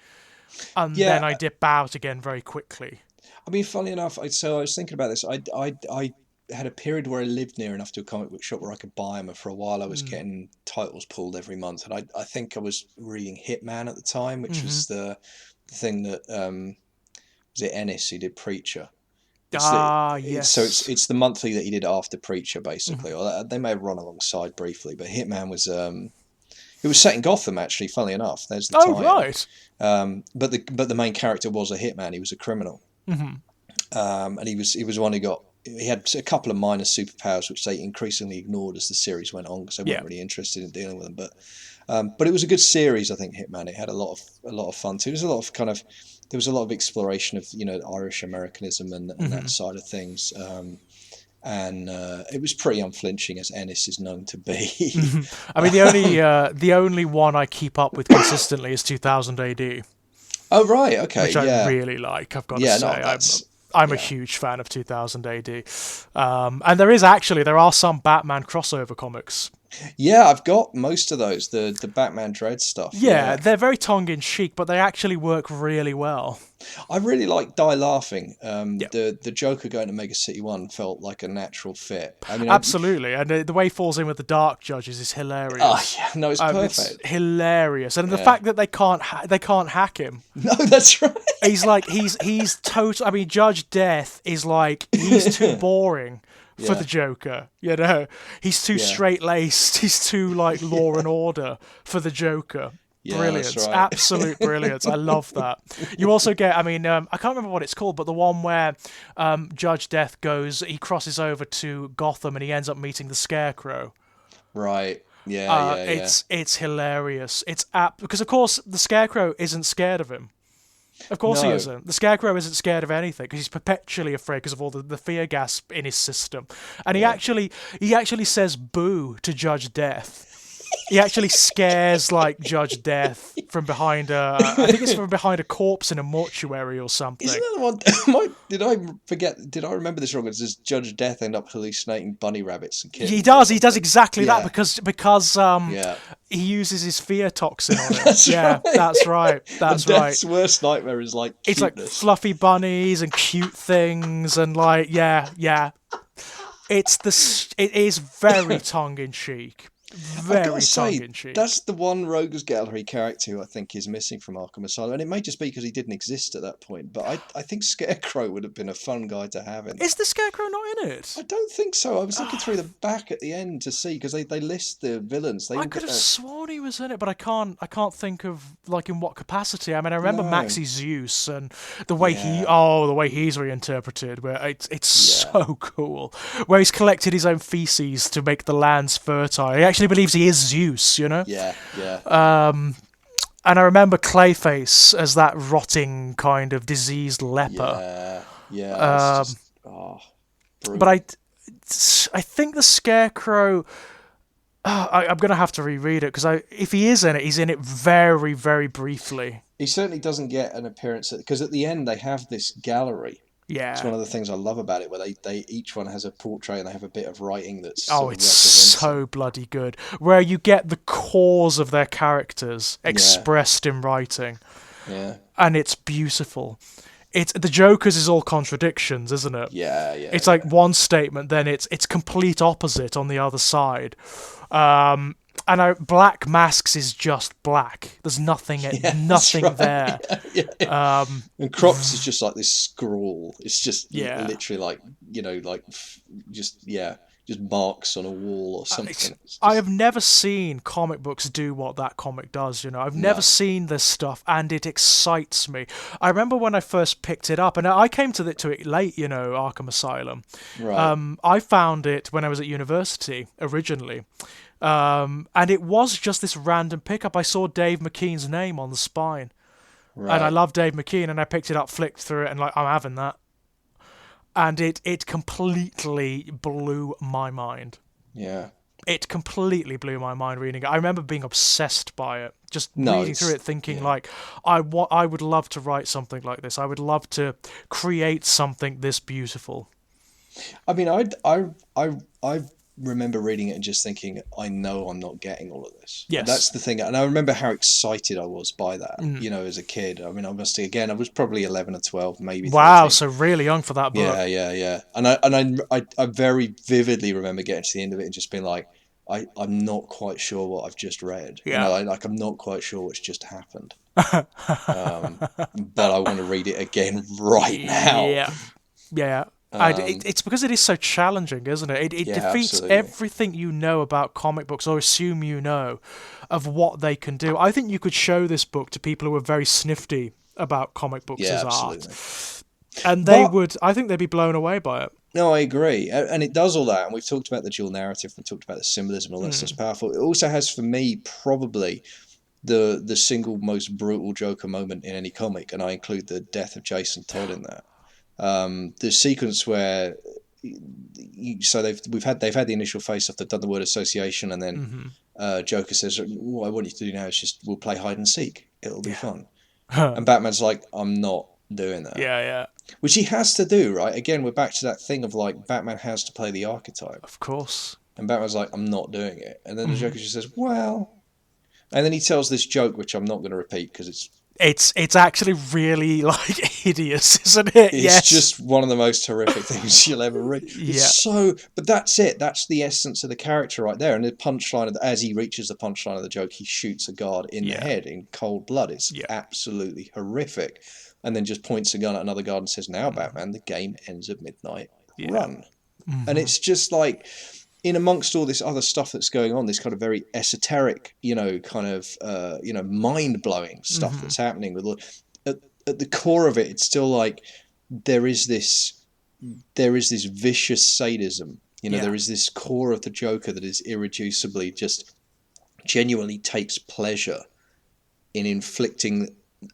and then I dip out again very quickly. I mean, funny enough, so I was thinking about this. I had a period where I lived near enough to a comic book shop where I could buy them, and for a while I was getting titles pulled every month. And I think I was reading Hitman at the time, which was the thing that was it Ennis who did Preacher. Yes. So it's the monthly that he did after Preacher, basically. Or they may have run alongside briefly, but Hitman was it was set in Gotham, actually. Funnily enough, there's the tie. Right. But the main character was a hitman. He was a criminal. And he was one who he had a couple of minor superpowers which they increasingly ignored as the series went on because they weren't really interested in dealing with them. But it was a good series, I think. Hitman. It had a lot of fun too. There was a lot of exploration of Irish Americanism and that side of things. And it was pretty unflinching, as Ennis is known to be. I mean, the only one I keep up with consistently is 2000 AD. Oh right, okay, which I really like. I've got to say, I'm a huge fan of 2000 AD. And there are some Batman crossover comics. Yeah, I've got most of those, the Batman Dread stuff. Yeah, they're very tongue-in-cheek, but they actually work really well. I really like Die Laughing. The Joker going to Mega City 1 felt like a natural fit. I mean, absolutely, and the way he falls in with the Dark Judges is hilarious. Oh yeah, no, it's perfect. It's hilarious, and the fact that they can't hack him. No, that's right. He's like he's total. I mean, Judge Death is like he's too boring for the Joker, he's too straight-laced, he's too like law and order for the Joker. Yeah, that's Brilliance, right. absolute brilliance. I love that. You also get, I mean, I can't remember what it's called, but the one where Judge Death he crosses over to Gotham and he ends up meeting the Scarecrow. Right. Yeah, yeah, yeah. It's hilarious. It's because of course the Scarecrow isn't scared of him. Of course he No. isn't. The Scarecrow isn't scared of anything because he's perpetually afraid because of all the fear gas in his system. And Yeah. he actually says boo to Judge Death. He actually scares like Judge Death from behind I think it's from behind a corpse in a mortuary or something. Isn't that the one? Did I forget? Did I remember this wrong? Does Judge Death end up hallucinating bunny rabbits and kittens? He does. He does exactly Yeah. that because Yeah. he uses his fear toxin on him. That's Yeah, right. that's right. That's And right. Death's worst nightmare is like It's like cuteness. fluffy bunnies and cute things and like yeah. It is very tongue in cheek. I've got Very to say, tongue in cheek. that's the one Rogues Gallery character who I think is missing from Arkham Asylum, and it may just be because he didn't exist at that point. But I think Scarecrow would have been a fun guy to have in. Is the Scarecrow not in it? I don't think so. I was looking through the back at the end to see because they list the villains. They I all could get have their... sworn he was in it, but I can't think of like in what capacity. I mean, I remember No. Maxi Zeus and the way Yeah. the way he's reinterpreted, where it's Yeah. so cool. Where he's collected his own feces to make the lands fertile. He actually believes he is Zeus, you know. Yeah, yeah. And I remember Clayface as that rotting kind of diseased leper. Yeah, yeah. It's just, But I think the Scarecrow. I'm gonna have to reread it because if he is in it, he's in it very, very briefly. he certainly doesn't get an appearance because at the end they have this gallery. It's one Yeah. of the things I love about it, where they each one has a portrait and they have a bit of writing that's Oh, sort of it's represents so bloody good. Where you get the cores of their characters expressed in writing, Yeah, and it's beautiful. It's the Joker's is all contradictions, isn't it? yeah, yeah. It's like one statement, then it's complete opposite on the other side. Black Masks is just black. There's nothing That's right. there. Yeah. And Crocs is just like this scrawl. It's just Yeah. literally like just marks on a wall or something. It's just... I have never seen comic books do what that comic does, you know. I've never seen this stuff, and it excites me. I remember when I first picked it up, and I came to it late, you know, Arkham Asylum. Right. I found it when I was at university, originally. And it was just this random pickup. I saw Dave McKean's name on the spine. Right. And I love Dave McKean, and I picked it up, flicked through it, and like, I'm having that. And it completely blew my mind. Yeah. It completely blew my mind reading it. I remember being obsessed by it, just reading through it, thinking like, I would love to write something like this. I would love to create something this beautiful. I mean, I remember reading it and just thinking, I know I'm not getting all of this. Yes. That's the thing. And I remember how excited I was by that, you know, as a kid. I mean, I was probably 11 or 12, maybe 13. Wow, so really young for that book. Yeah. And I very vividly remember getting to the end of it and just being like, I'm not quite sure what I've just read. Yeah. You know, I'm not quite sure what's just happened. But I want to read it again right now. Yeah. It's because it is so challenging, isn't it? It defeats absolutely. everything you know about comic books, or assume you know, of what they can do. I think you could show this book to people who are very snifty about comic books as absolutely. art. And I think they'd be blown away by it. No, I agree. And it does all that. And we've talked about the dual narrative, we've talked about the symbolism, all that stuff's powerful. It also has, for me, probably the single most brutal Joker moment in any comic, and I include the death of Jason Todd in that. The sequence where they've had the initial face off, they've done the word association, and then Joker says, "What I want you to do now is we'll play hide and seek. It'll be fun." And Batman's like, "I'm not doing that." Yeah. Which he has to do, right? Again, we're back to that thing of like, Batman has to play the archetype. Of course. And Batman's like, "I'm not doing it." And then the Joker just says, "Well," and then he tells this joke, which I'm not going to repeat because it's actually really like hideous, isn't it? It's just one of the most horrific things you'll ever read. But that's it. That's the essence of the character right there. And the punchline, as he reaches the punchline of the joke, he shoots a guard in the head in cold blood. It's absolutely horrific. And then just points a gun at another guard and says, "Now, Batman, the game ends at midnight. Run." And it's just like, in amongst all this other stuff that's going on, this kind of very esoteric, kind of mind blowing stuff that's happening at the core of it, it's still like there is this vicious sadism. Yeah. There is this core of the Joker that is irreducibly just genuinely takes pleasure in inflicting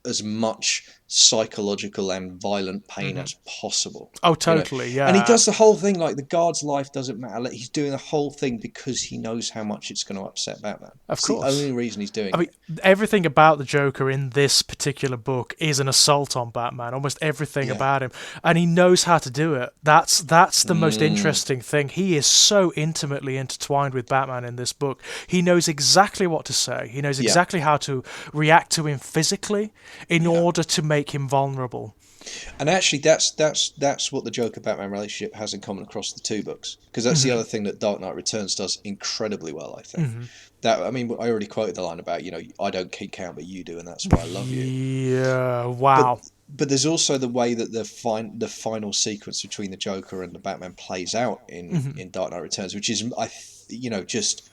as much psychological and violent pain as possible. Oh, totally. Yeah. And he does the whole thing like the guard's life doesn't matter. Like, he's doing the whole thing because he knows how much it's going to upset Batman. Of It's course. the only reason he's doing it. Everything about the Joker in this particular book is an assault on Batman. Almost everything about him, and he knows how to do it. That's the most interesting thing. He is so intimately intertwined with Batman in this book. He knows exactly what to say. He knows exactly how to react to him physically in order to make him vulnerable. And actually, that's what the Joker-Batman relationship has in common across the two books. Because that's the other thing that Dark Knight Returns does incredibly well, I think. I already quoted the line about, I don't keep count, but you do, and that's why I love you. Yeah, wow. But there's also the way that the final sequence between the Joker and the Batman plays out in Dark Knight Returns, which is, just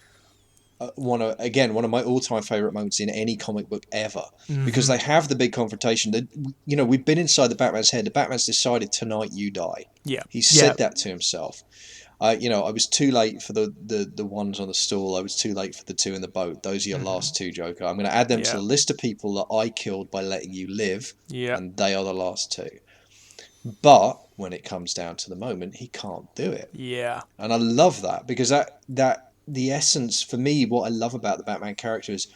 one of my all-time favorite moments in any comic book ever, because they have the big confrontation that we've been inside the Batman's head. The Batman's decided, tonight you die. He said that to himself. I was too late for the ones on the stool. I was too late for the two in the boat. Those are your last two, Joker. I'm going to add them to the list of people that I killed by letting you live, and they are the last two. But when it comes down to the moment, he can't do it. And I love that, because that the essence, for me, what I love about the Batman character is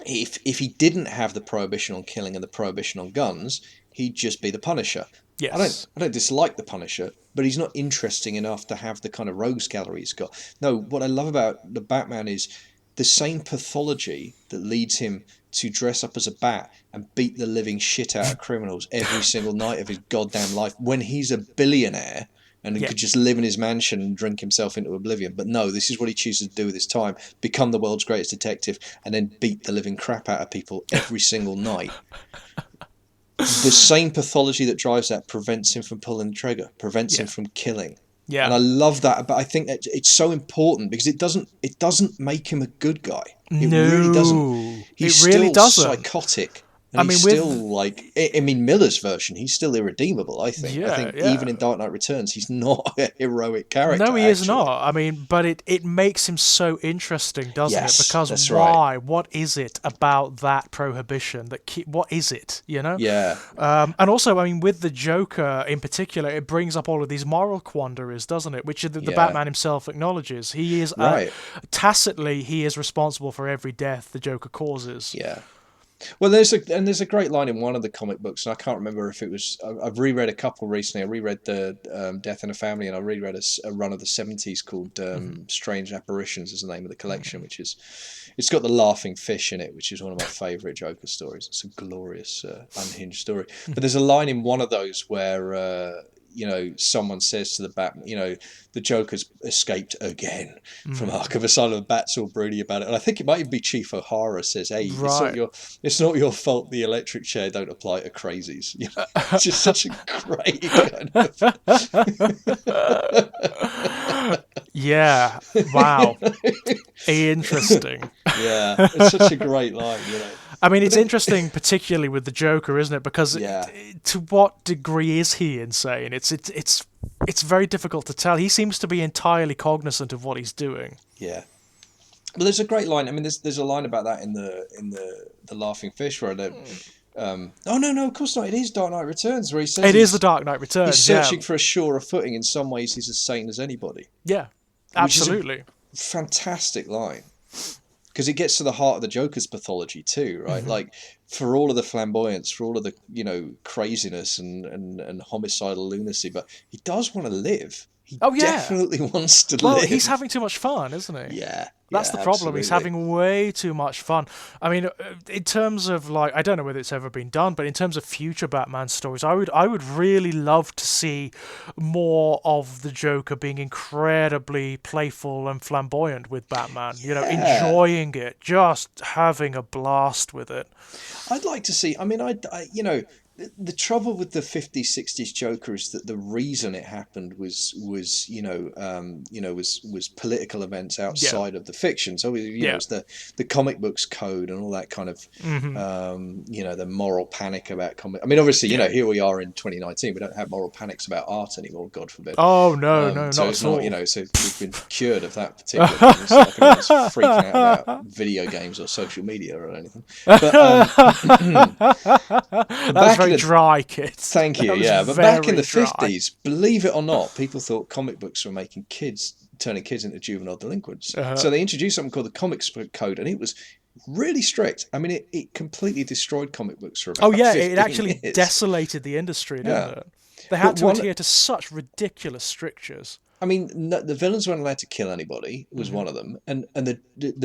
if he didn't have the prohibition on killing and the prohibition on guns, he'd just be the Punisher. Yes. I don't dislike the Punisher, but he's not interesting enough to have the kind of rogues gallery he's got. No, what I love about the Batman is the same pathology that leads him to dress up as a bat and beat the living shit out of criminals every single night of his goddamn life when he's a billionaire and he could just live in his mansion and drink himself into oblivion. But no, this is what he chooses to do with his time: become the world's greatest detective and then beat the living crap out of people every single night. The same pathology that drives that prevents him from pulling the trigger, prevents him from killing. And I love that, but I think that it's so important because it doesn't make him a good guy. It really doesn't. He's really still doesn't. psychotic. And he's still Miller's version, he's still irredeemable, I think. I think even in Dark Knight Returns, he's not a heroic character. No, he is not. But it makes him so interesting, doesn't it? Because that's why? right. What is it about that prohibition? What is it, Yeah. And also, with the Joker in particular, it brings up all of these moral quandaries, doesn't it? Which the Batman himself acknowledges. He is, tacitly, he is responsible for every death the Joker causes. Yeah. Well, there's a great line in one of the comic books, and I can't remember if it was. I've reread a couple recently. I reread the Death in a Family, and I reread a run of the '70s called Strange Apparitions, is the name of the collection, which is, it's got the laughing fish in it, which is one of my favourite Joker stories. It's a glorious, unhinged story. But there's a line in one of those where someone says to the Batman, the Joker's escaped again from Arkham Asylum. The Bat's all broody about it, and I think it might even be Chief O'Hara says, "Hey, it's not your fault. The electric chair don't apply to crazies." It's just such a great kind of. Yeah. Wow. Interesting. Yeah, it's such a great line. It's interesting, particularly with the Joker, isn't it? Because to what degree is he insane? It's very difficult to tell. He seems to be entirely cognizant of what he's doing. Yeah. Well, there's a great line. There's a line about that in the Laughing Fish where no, of course not. It is Dark Knight Returns where he says it is the Dark Knight Returns. He's searching for a surer footing. In some ways, he's as sane as anybody. Yeah, absolutely. Fantastic line. Because it gets to the heart of the Joker's pathology too, right? Like, for all of the flamboyance, for all of the craziness and homicidal lunacy, but he does want to live. He definitely wants to live. Well, he's having too much fun, isn't he? Yeah. That's the problem. Absolutely. He's having way too much fun. In terms of I don't know whether it's ever been done, but in terms of future Batman stories, I would really love to see more of the Joker being incredibly playful and flamboyant with Batman. Enjoying it, just having a blast with it. I'd like to see. the trouble with the 50s 60s Joker is that the reason it happened was was political events Yeah. outside of the fiction. So Yeah. it's the comic books code and all that kind of Hmm. the moral panic about comic. I mean, obviously, Yeah. here we are in 2019. We don't have moral panics about art anymore, God forbid. Oh no, no, So not it's at not, all. so we've been cured of that particular thing. It's not like anyone's freaking out about video games or social media or anything. But That was back in very the dry, kid. Thank you. That was Yeah, but back in very the dry. 50s, believe it or not, people thought comic books were turning kids into juvenile delinquents. Uh, So they introduced something called the Comics Book Code, and it was really strict. I mean, it completely destroyed comic books for oh about yeah, it 15 actually years. desolated the industry, didn't Yeah. it? They had But to one, adhere to such ridiculous strictures. I mean, no, the villains weren't allowed to kill anybody, was Hmm. one of them. And the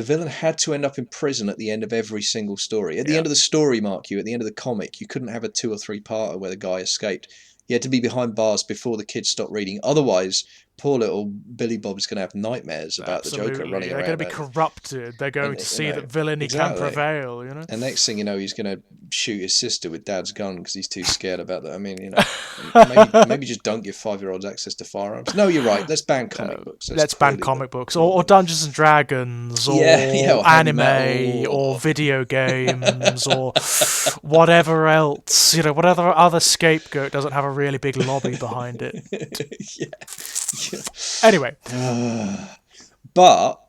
villain had to end up in prison at the end of every single story. At the Yeah, end of the story, Mark, at the end of the comic, you couldn't have a 2 or 3 parter where the guy escaped. He had to be behind bars before the kids stopped reading. Otherwise, poor little Billy Bob's going to have nightmares about the Joker absolutely. running They're going around. to be corrupted. They're going And, to see that villainy can exactly. prevail. You know. And next thing you know, he's going to shoot his sister with dad's gun because he's too scared about that. I mean, maybe just don't give 5-year-olds access to firearms. No, you're right. Let's ban comic books. That's Let's ban clearly the comic books or problem. Dungeons and Dragons Yeah, or or heavy anime metal. or video games or whatever else. Whatever other scapegoat doesn't have a really big lobby behind it. Yeah. Anyway, But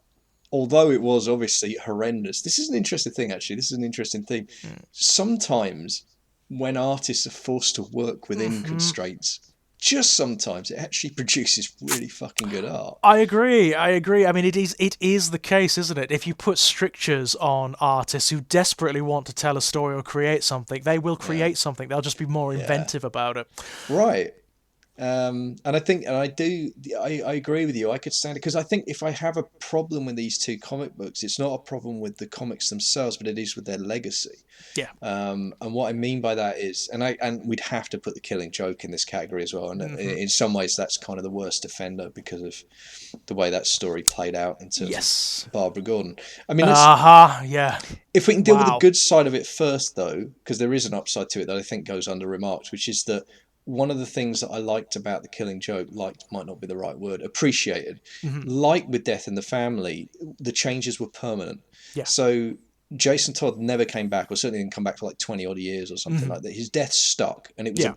although it was obviously horrendous, this is an interesting thing, actually. This is an interesting theme. Sometimes when artists are forced to work within constraints, just sometimes it actually produces really fucking good art. I agree. I mean, it is the case, isn't it? If you put strictures on artists who desperately want to tell a story or create something, they will Yeah. create something. They'll just be more inventive about it. Right. And I agree with you. I could stand it because I think if I have a problem with these two comic books, it's not a problem with the comics themselves, but it is with their legacy. Yeah. And what I mean by that is, and we'd have to put the Killing Joke in this category as well. And Mm-hmm. in some ways, that's kind of the worst offender because of the way that story played out in terms Yes. of Barbara Gordon. I mean, Yeah. if we can deal with the Wow. good side of it first, though, because there is an upside to it that I think goes under remarked, which is that one of the things that I liked about the Killing Joke, liked might not be the right word, appreciated, Hmm. like with Death in the Family, the changes were permanent. Yeah. So Jason Todd never came back, or certainly didn't come back for like 20 odd years or something like that. His death stuck, and it was Yeah. a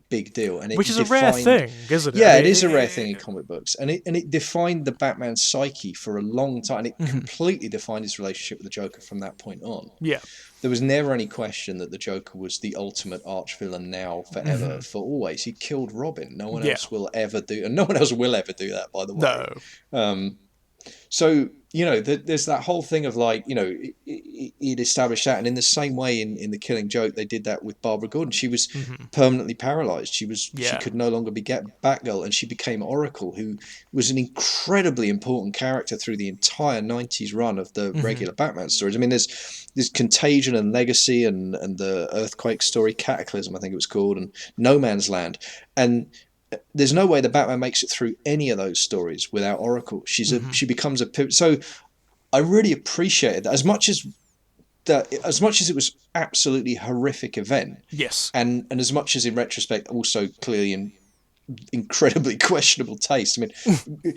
big deal. And it Which is a rare defined, thing, isn't it? yeah, I it mean, is a rare thing in comic books, and it defined the Batman psyche for a long time. It completely defined his relationship with the Joker from that point on. yeah. There was never any question that the Joker was the ultimate arch villain now, forever, for always. He killed Robin. No one Yeah. else will ever do, and no one else will ever do that, by the way. No. So there's that whole thing of like it established that, and in the same way in the Killing Joke, they did that with Barbara Gordon. She was permanently paralyzed. She Yeah. could no longer be Batgirl, and she became Oracle, who was an incredibly important character through the entire '90s run of the regular Batman stories. I mean, there's Contagion and Legacy and the Earthquake story, Cataclysm, I think it was called, and No Man's Land, and there's no way the Batman makes it through any of those stories without Oracle. She becomes a pivot. So I really appreciated that as much as it was absolutely horrific event, Yes. and as much as in retrospect also clearly in incredibly questionable taste. I mean,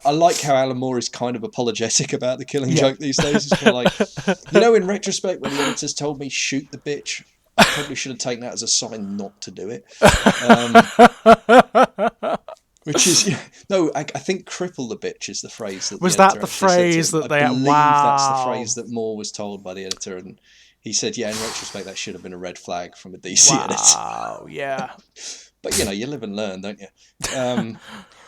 I like how Alan Moore is kind of apologetic about the Killing Joke these days. It's kind of like, in retrospect, when the editors told me shoot the bitch, I probably should have taken that as a sign not to do it. Which is no, I think "cripple the bitch" is the phrase that Was the editor that the actually said to phrase him. that they? I believe that's the Wow. phrase that Moore was told by the editor, and he said, "Yeah, in retrospect, that should have been a red flag from a DC edit." Wow. Yeah. But you live and learn, don't you?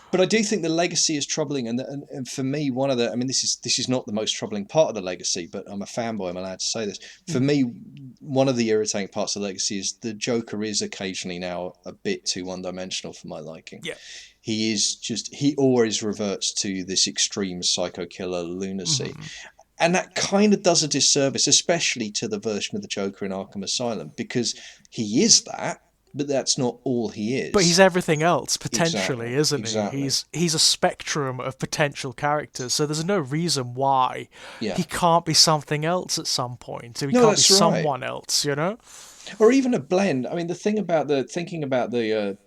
But I do think the legacy is troubling, and for me, this is not the most troubling part of the legacy, but I'm a fanboy, I'm allowed to say this. For me, one of the irritating parts of the legacy is the Joker is occasionally now a bit too one-dimensional for my liking. Yeah. He always reverts to this extreme psycho killer lunacy. And that kind of does a disservice, especially to the version of the Joker in Arkham Asylum, because he is that, but that's not all he is. But he's everything else, potentially, Exactly, isn't exactly. he? He's a spectrum of potential characters, so there's no reason why Yeah. he can't be something else at some point. So he No, can't be that's right. someone else, you know? Or even a blend. I mean, the thing about the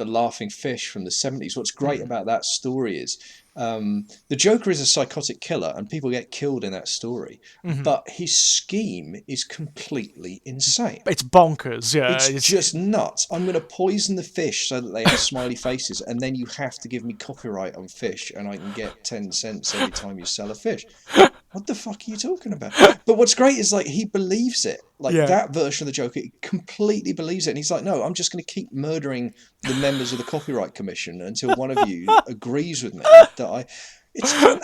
laughing fish from the 70s. What's great about that story is the Joker is a psychotic killer, and people get killed in that story. But his scheme is completely insane. It's bonkers, yeah. It's just nuts. I'm going to poison the fish so that they have smiley faces, and then you have to give me copyright on fish, and I can get 10 cents every time you sell a fish. What the fuck are you talking about? But what's great is like he believes it. Like Yeah. that version of the Joker, he completely believes it. And he's like, no, I'm just going to keep murdering the members of the Copyright Commission until one of you agrees with me that I.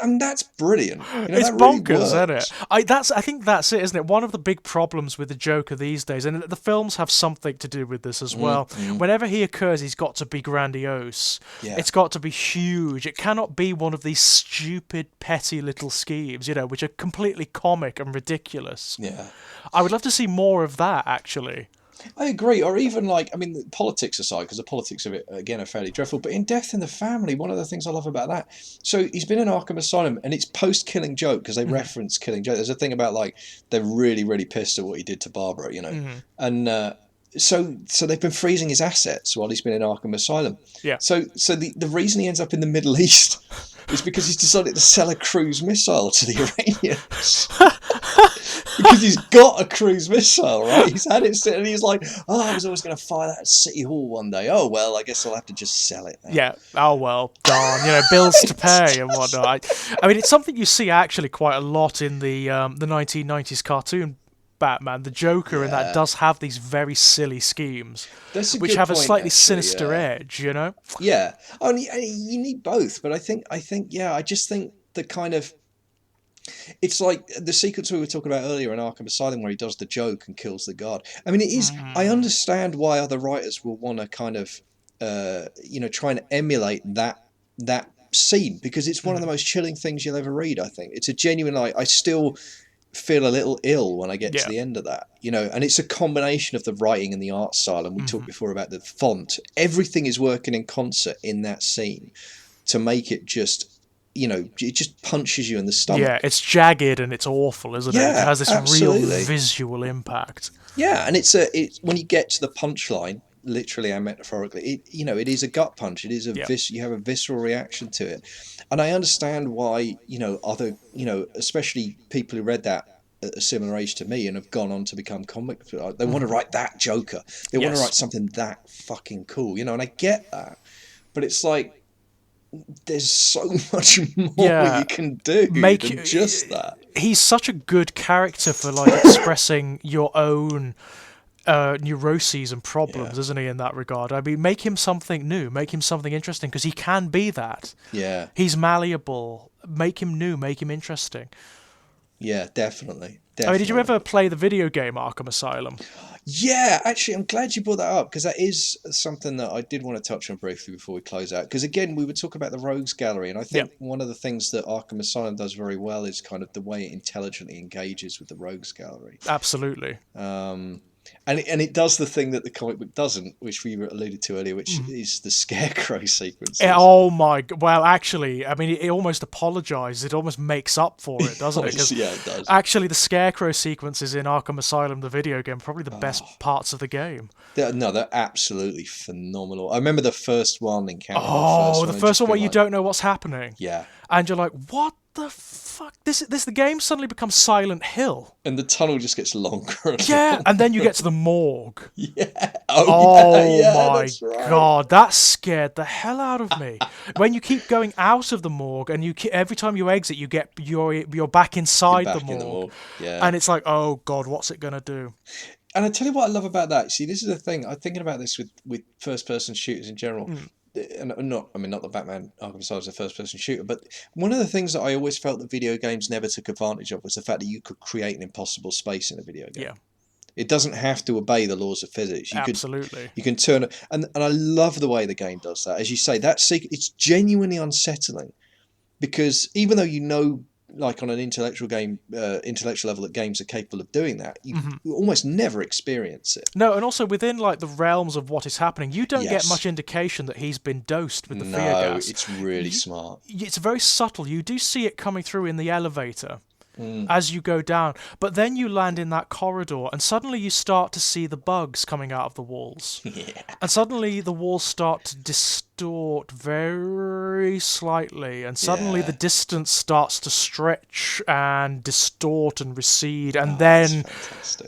And that's brilliant. You know, It's that really bonkers, isn't it? works. I think that's it, isn't it? One of the big problems with the Joker these days, and the films have something to do with this as well. Whenever he occurs, he's got to be grandiose. Yeah. It's got to be huge. It cannot be one of these stupid, petty little schemes, which are completely comic and ridiculous. Yeah. I would love to see more of that, actually. I agree, or even like, I mean, politics aside, because the politics of it, again, are fairly dreadful, but in Death in the Family, one of the things I love about that, so he's been in Arkham Asylum, and it's post-Killing Joke, because they reference Killing Joke. There's a thing about, like, they're really, really pissed at what he did to Barbara, and so they've been freezing his assets while he's been in Arkham Asylum. Yeah. So the reason he ends up in the Middle East is because he's decided to sell a cruise missile to the Iranians. Because he's got a cruise missile, right? He's had it sitting, and he's like, "Oh, I was always going to fire that at City Hall one day. Oh well, I guess I'll have to just sell it now." Yeah. Oh well, darn. Bills to pay and whatnot. I mean, it's something you see actually quite a lot in the 1990s cartoon Batman. The Joker and that does have these very silly schemes, which have a slightly sinister edge. Yeah. Oh, and you need both, but I think I just think the kind of. It's like the sequence we were talking about earlier in Arkham Asylum where he does the joke and kills the guard. I mean, it is. I understand why other writers will want to kind of, try and emulate that scene, because it's one of the most chilling things you'll ever read. I think it's a genuine. Like, I still feel a little ill when I get to the end of that. And it's a combination of the writing and the art style. And we talked before about the font. Everything is working in concert in that scene to make it just. It just punches you in the stomach. Yeah, it's jagged and it's awful, isn't it? It has this absolutely. real visual impact. Yeah, and it's when you get to the punchline, literally and metaphorically, it is a gut punch. It is you have a visceral reaction to it, and I understand why other especially people who read that at a similar age to me and have gone on to become comic. They want to write that Joker. They want to write something that fucking cool. And I get that, but it's like. There's so much more you can do than just that. He's such a good character for expressing your own neuroses and problems, isn't he? In that regard, I mean, make him something new, make him something interesting, because he can be that. Yeah, he's malleable. Make him new, make him interesting. Yeah, definitely. I mean, did you ever play the video game Arkham Asylum? Yeah, actually, I'm glad you brought that up, because that is something that I did want to touch on briefly before we close out. Because again, we were talking about the Rogues Gallery, and I think one of the things that Arkham Asylum does very well is kind of the way it intelligently engages with the Rogues Gallery. Absolutely. And it does the thing that the comic book doesn't, which we alluded to earlier, which is the Scarecrow sequence. Oh my god! Well, actually, I mean, it almost apologises. It almost makes up for it, doesn't it? Yeah, it does. Actually, the Scarecrow sequences in Arkham Asylum, the video game, probably the best parts of the game. They're absolutely phenomenal. I remember the first one in Canada. The first one where you don't know what's happening. Yeah. And you're like, what the fuck? The game suddenly becomes Silent Hill. And the tunnel just gets longer. And then you get to the morgue. Yeah. My god, that scared the hell out of me. When you keep going out of the morgue, and every time you exit, you get you're back inside the morgue. Yeah. And it's like, oh god, what's it gonna do? And I tell you what I love about that. See, this is the thing. I'm thinking about this with first-person shooters in general. And not the Batman Arkham Asylum is a first-person shooter, but one of the things that I always felt that video games never took advantage of was the fact that you could create an impossible space in a video game. Yeah. It doesn't have to obey the laws of physics. Absolutely. You can turn it, and I love the way the game does that. As you say, it's genuinely unsettling, because even though like on an intellectual level that games are capable of doing that, you almost never experience it. No, and also within like the realms of what is happening, you don't get much indication that he's been dosed with the fear gas. No, it's really smart. It's very subtle. You do see it coming through in the elevator. as you go down. But then you land in that corridor, and suddenly you start to see the bugs coming out of the walls. Yeah. And suddenly the walls start to distort very slightly, and suddenly the distance starts to stretch and distort and recede, and then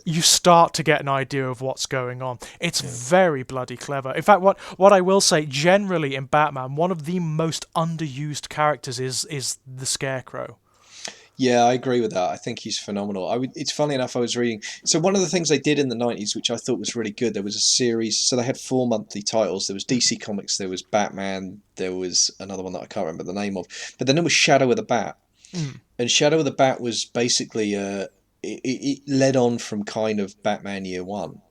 you start to get an idea of what's going on. It's very bloody clever. In fact, what I will say, generally in Batman, one of the most underused characters is the Scarecrow. Yeah, I agree with that. I think he's phenomenal. It's funny enough, I was reading. So one of the things they did in the 90s, which I thought was really good, there was a series. So they had 4 monthly titles. There was DC Comics, there was Batman, there was another one that I can't remember the name of. But then there was Shadow of the Bat. And Shadow of the Bat was basically, it led on from kind of Batman Year One.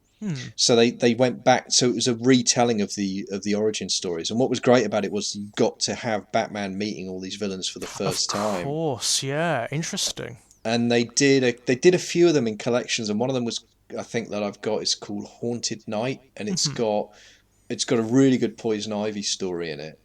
So they went back. So it was a retelling of the origin stories. And what was great about it was you got to have Batman meeting all these villains for the first time. Of course, yeah, interesting. And they did a few of them in collections, and one of them was, I think, that I've got is called Haunted Night, and it's got a really good Poison Ivy story in it.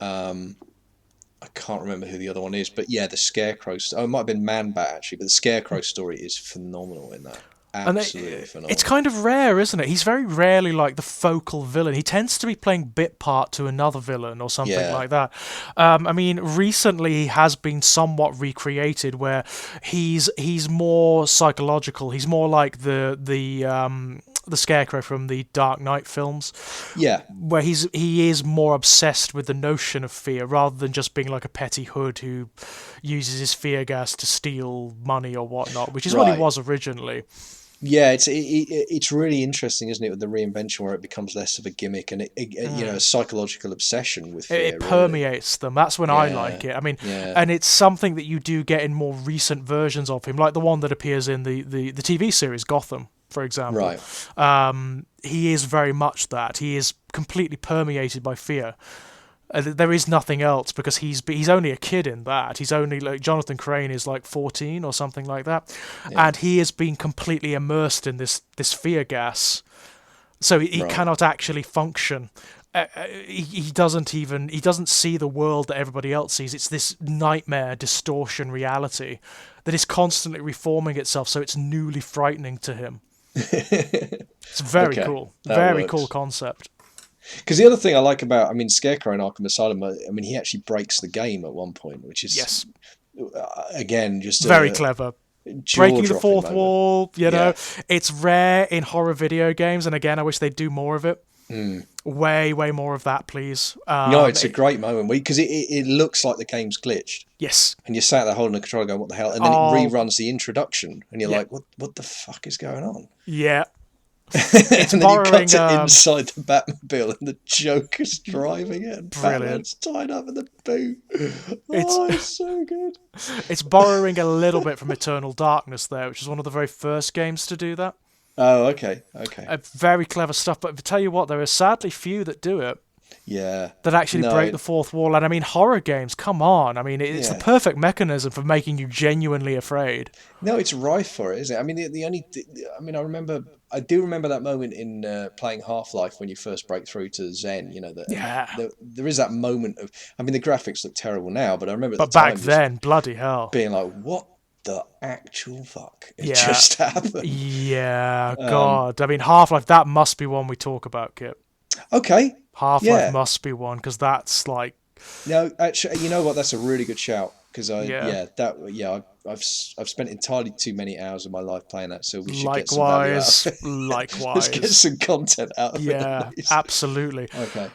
I can't remember who the other one is, but yeah, the Scarecrow. It might have been Man Bat actually, but the Scarecrow story is phenomenal in that. Absolutely phenomenal. It's kind of rare, isn't it? He's very rarely like the focal villain. He tends to be playing bit part to another villain or something like that. I mean, recently he has been somewhat recreated where he's more psychological. He's more like the Scarecrow from the Dark Knight films. Yeah. Where he is more obsessed with the notion of fear rather than just being like a petty hood who uses his fear gas to steal money or whatnot, which is what he was originally. Yeah, it's really interesting, isn't it, with the reinvention where it becomes less of a gimmick and a psychological obsession with fear. It permeates them. That's when I like it. I mean, and it's something that you do get in more recent versions of him, like the one that appears in the TV series Gotham, for example. Right. He is very much that. He is completely permeated by fear. There is nothing else because he's only a kid in that. He's only like Jonathan Crane is like 14 or something like that, and he has been completely immersed in this fear gas, so he cannot actually function. He doesn't see the world that everybody else sees. It's this nightmare distortion reality that is constantly reforming itself, so it's newly frightening to him. It's very cool, very cool concept. Because the other thing I like about, Scarecrow in Arkham Asylum, he actually breaks the game at one point, which is, again, just very clever. Breaking the fourth wall, you know. It's rare in horror video games, and again, I wish they'd do more of it. Way more of that, please. No, it's a great moment because it looks like the game's glitched. Yes. And you're sat there holding the controller going, what the hell? And then it reruns the introduction, and you're like, what the fuck is going on? Yeah. It's and then you cut it inside the Batmobile and the Joker's driving it and Batman's tied up in the boot. It's so good. It's borrowing a little bit from Eternal Darkness there, which is one of the very first games to do that. Oh, okay. Very clever stuff, but to tell you what, there are sadly few that do it. Yeah. That actually break the fourth wall. And I mean, horror games, come on. I mean, it's the perfect mechanism for making you genuinely afraid. No, it's rife for it, isn't it? I mean, I do remember that moment in playing Half-Life when you first break through to Zen, there is that moment of, the graphics look terrible now, but I remember at the time, back then, bloody hell. Being like, what the actual fuck just happened? Yeah, God. I mean, Half-Life, that must be one we talk about, Kip. Okay. Half-Life must be one, because that's like... No, actually, you know what? That's a really good shout. Because I've spent entirely too many hours of my life playing that, so we should get some value out of it. Likewise. Let's get some content out of it. Yeah, absolutely. Okay.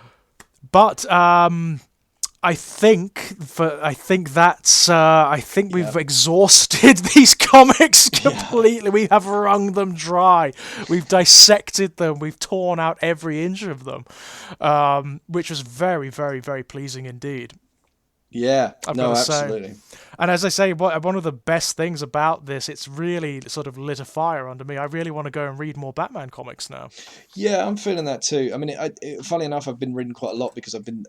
But I think we've exhausted these comics completely. We have wrung them dry. We've dissected them. We've torn out every inch of them, which was very, very, very pleasing indeed. Yeah, absolutely. And as I say, one of the best things about this, it's really sort of lit a fire under me. I really want to go and read more Batman comics now. Yeah, I'm feeling that too. I mean, funny enough, I've been reading quite a lot because I've been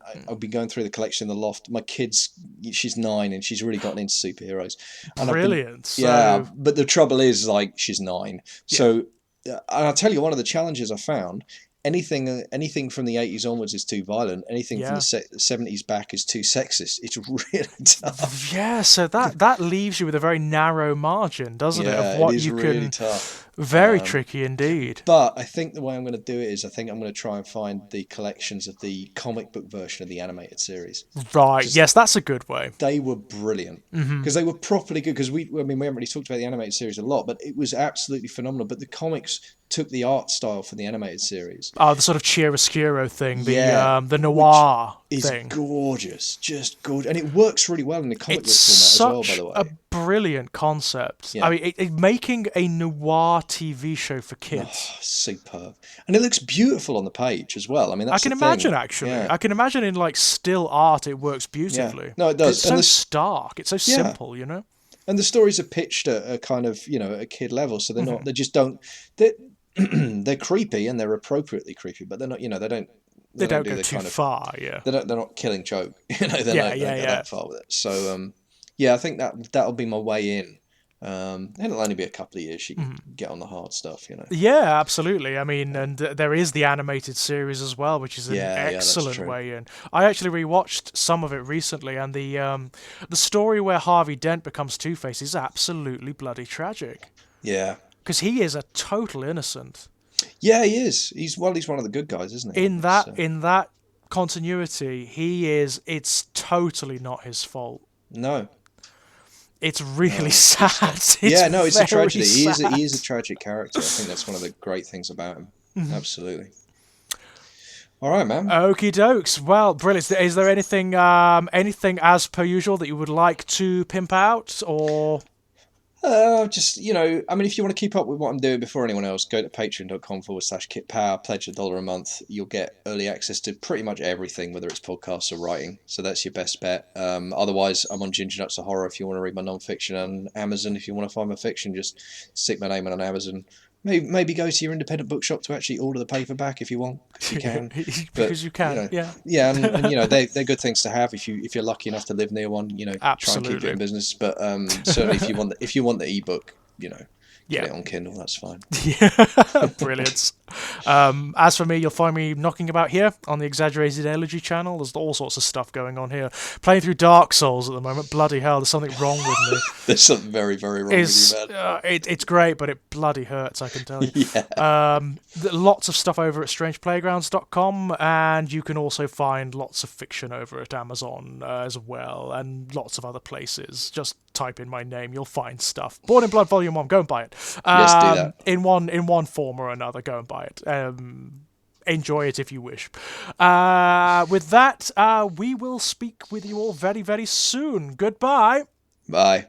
going through the collection in the loft. My kid's, she's 9 and she's really gotten into superheroes. And brilliant. But the trouble is, like, she's 9. Yeah. So, and I'll tell you, one of the challenges I found, anything from the 80s onwards is too violent. Anything from the 70s back is too sexist. It's really tough. Yeah, so that leaves you with a very narrow margin, doesn't it, of Yeah, it what is you really can. tough. Very tricky indeed. But I think the way I'm going to do it is I think I'm going to try and find the collections of the comic book version of the animated series. Right. Yes, that's a good way. They were brilliant because they were properly good. Because we haven't really talked about the animated series a lot, but it was absolutely phenomenal. But the comics took the art style from the animated series. Oh, the sort of chiaroscuro thing, the noir is thing. Gorgeous, just gorgeous, and it works really well in the comic book format as well. By the way, a brilliant concept. Yeah. I mean, making a noir TV show for kids, superb, and it looks beautiful on the page as well. I mean, that's I can imagine actually. Yeah. I can imagine in like still art, it works beautifully. Yeah. No, it does. It's so stark. It's so simple, you know. And the stories are pitched at a kind of at a kid level, so they're not. They just don't. They're creepy and they're appropriately creepy, but they're not. They don't. They don't go too far. Yeah. They're not killing joke. They're not go that far with it. So I think that'll be my way in. And it'll only be a couple of years. You can get on the hard stuff, Yeah, absolutely. I mean, and there is the animated series as well, which is an excellent way in. I actually rewatched some of it recently, and the story where Harvey Dent becomes Two-Face is absolutely bloody tragic. Yeah. Because he is a total innocent. Yeah, he is. He's one of the good guys, isn't he? In that continuity, it's totally not his fault. No. It's really sad. It's a tragedy. He is a tragic character. I think that's one of the great things about him. Absolutely. All right, man. Okie dokes. Well, brilliant. Is there anything as per usual that you would like to pimp out, or? Just, I mean, if you want to keep up with what I'm doing before anyone else, go to patreon.com/kitpower, pledge $1 a month. You'll get early access to pretty much everything, whether it's podcasts or writing. So that's your best bet. Otherwise, I'm on Ginger Nuts of Horror if you want to read my non-fiction, and Amazon if you want to find my fiction. Just stick my name on Amazon. Maybe go to your independent bookshop to actually order the paperback if you want, if you can. Because you can, Yeah, and they're good things to have if you're lucky enough to live near one. Absolutely. Try and keep it in business. But certainly if you want the ebook, get it on Kindle. That's fine. Brilliant. As for me, you'll find me knocking about here on the Exaggerated Elegy channel. There's all sorts of stuff going on here. Playing through Dark Souls at the moment. Bloody hell, there's something wrong with me. There's something very, very wrong with you, man. It's great, but it bloody hurts, I can tell you. Yeah. Lots of stuff over at strangeplaygrounds.com, and you can also find lots of fiction over at Amazon as well, and lots of other places. Just type in my name, you'll find stuff. Born in Blood Volume 1, go and buy it. Yes, do that. In one form or another, go and buy it. Enjoy it if you wish. With that, we will speak with you all very, very soon. Goodbye. Bye.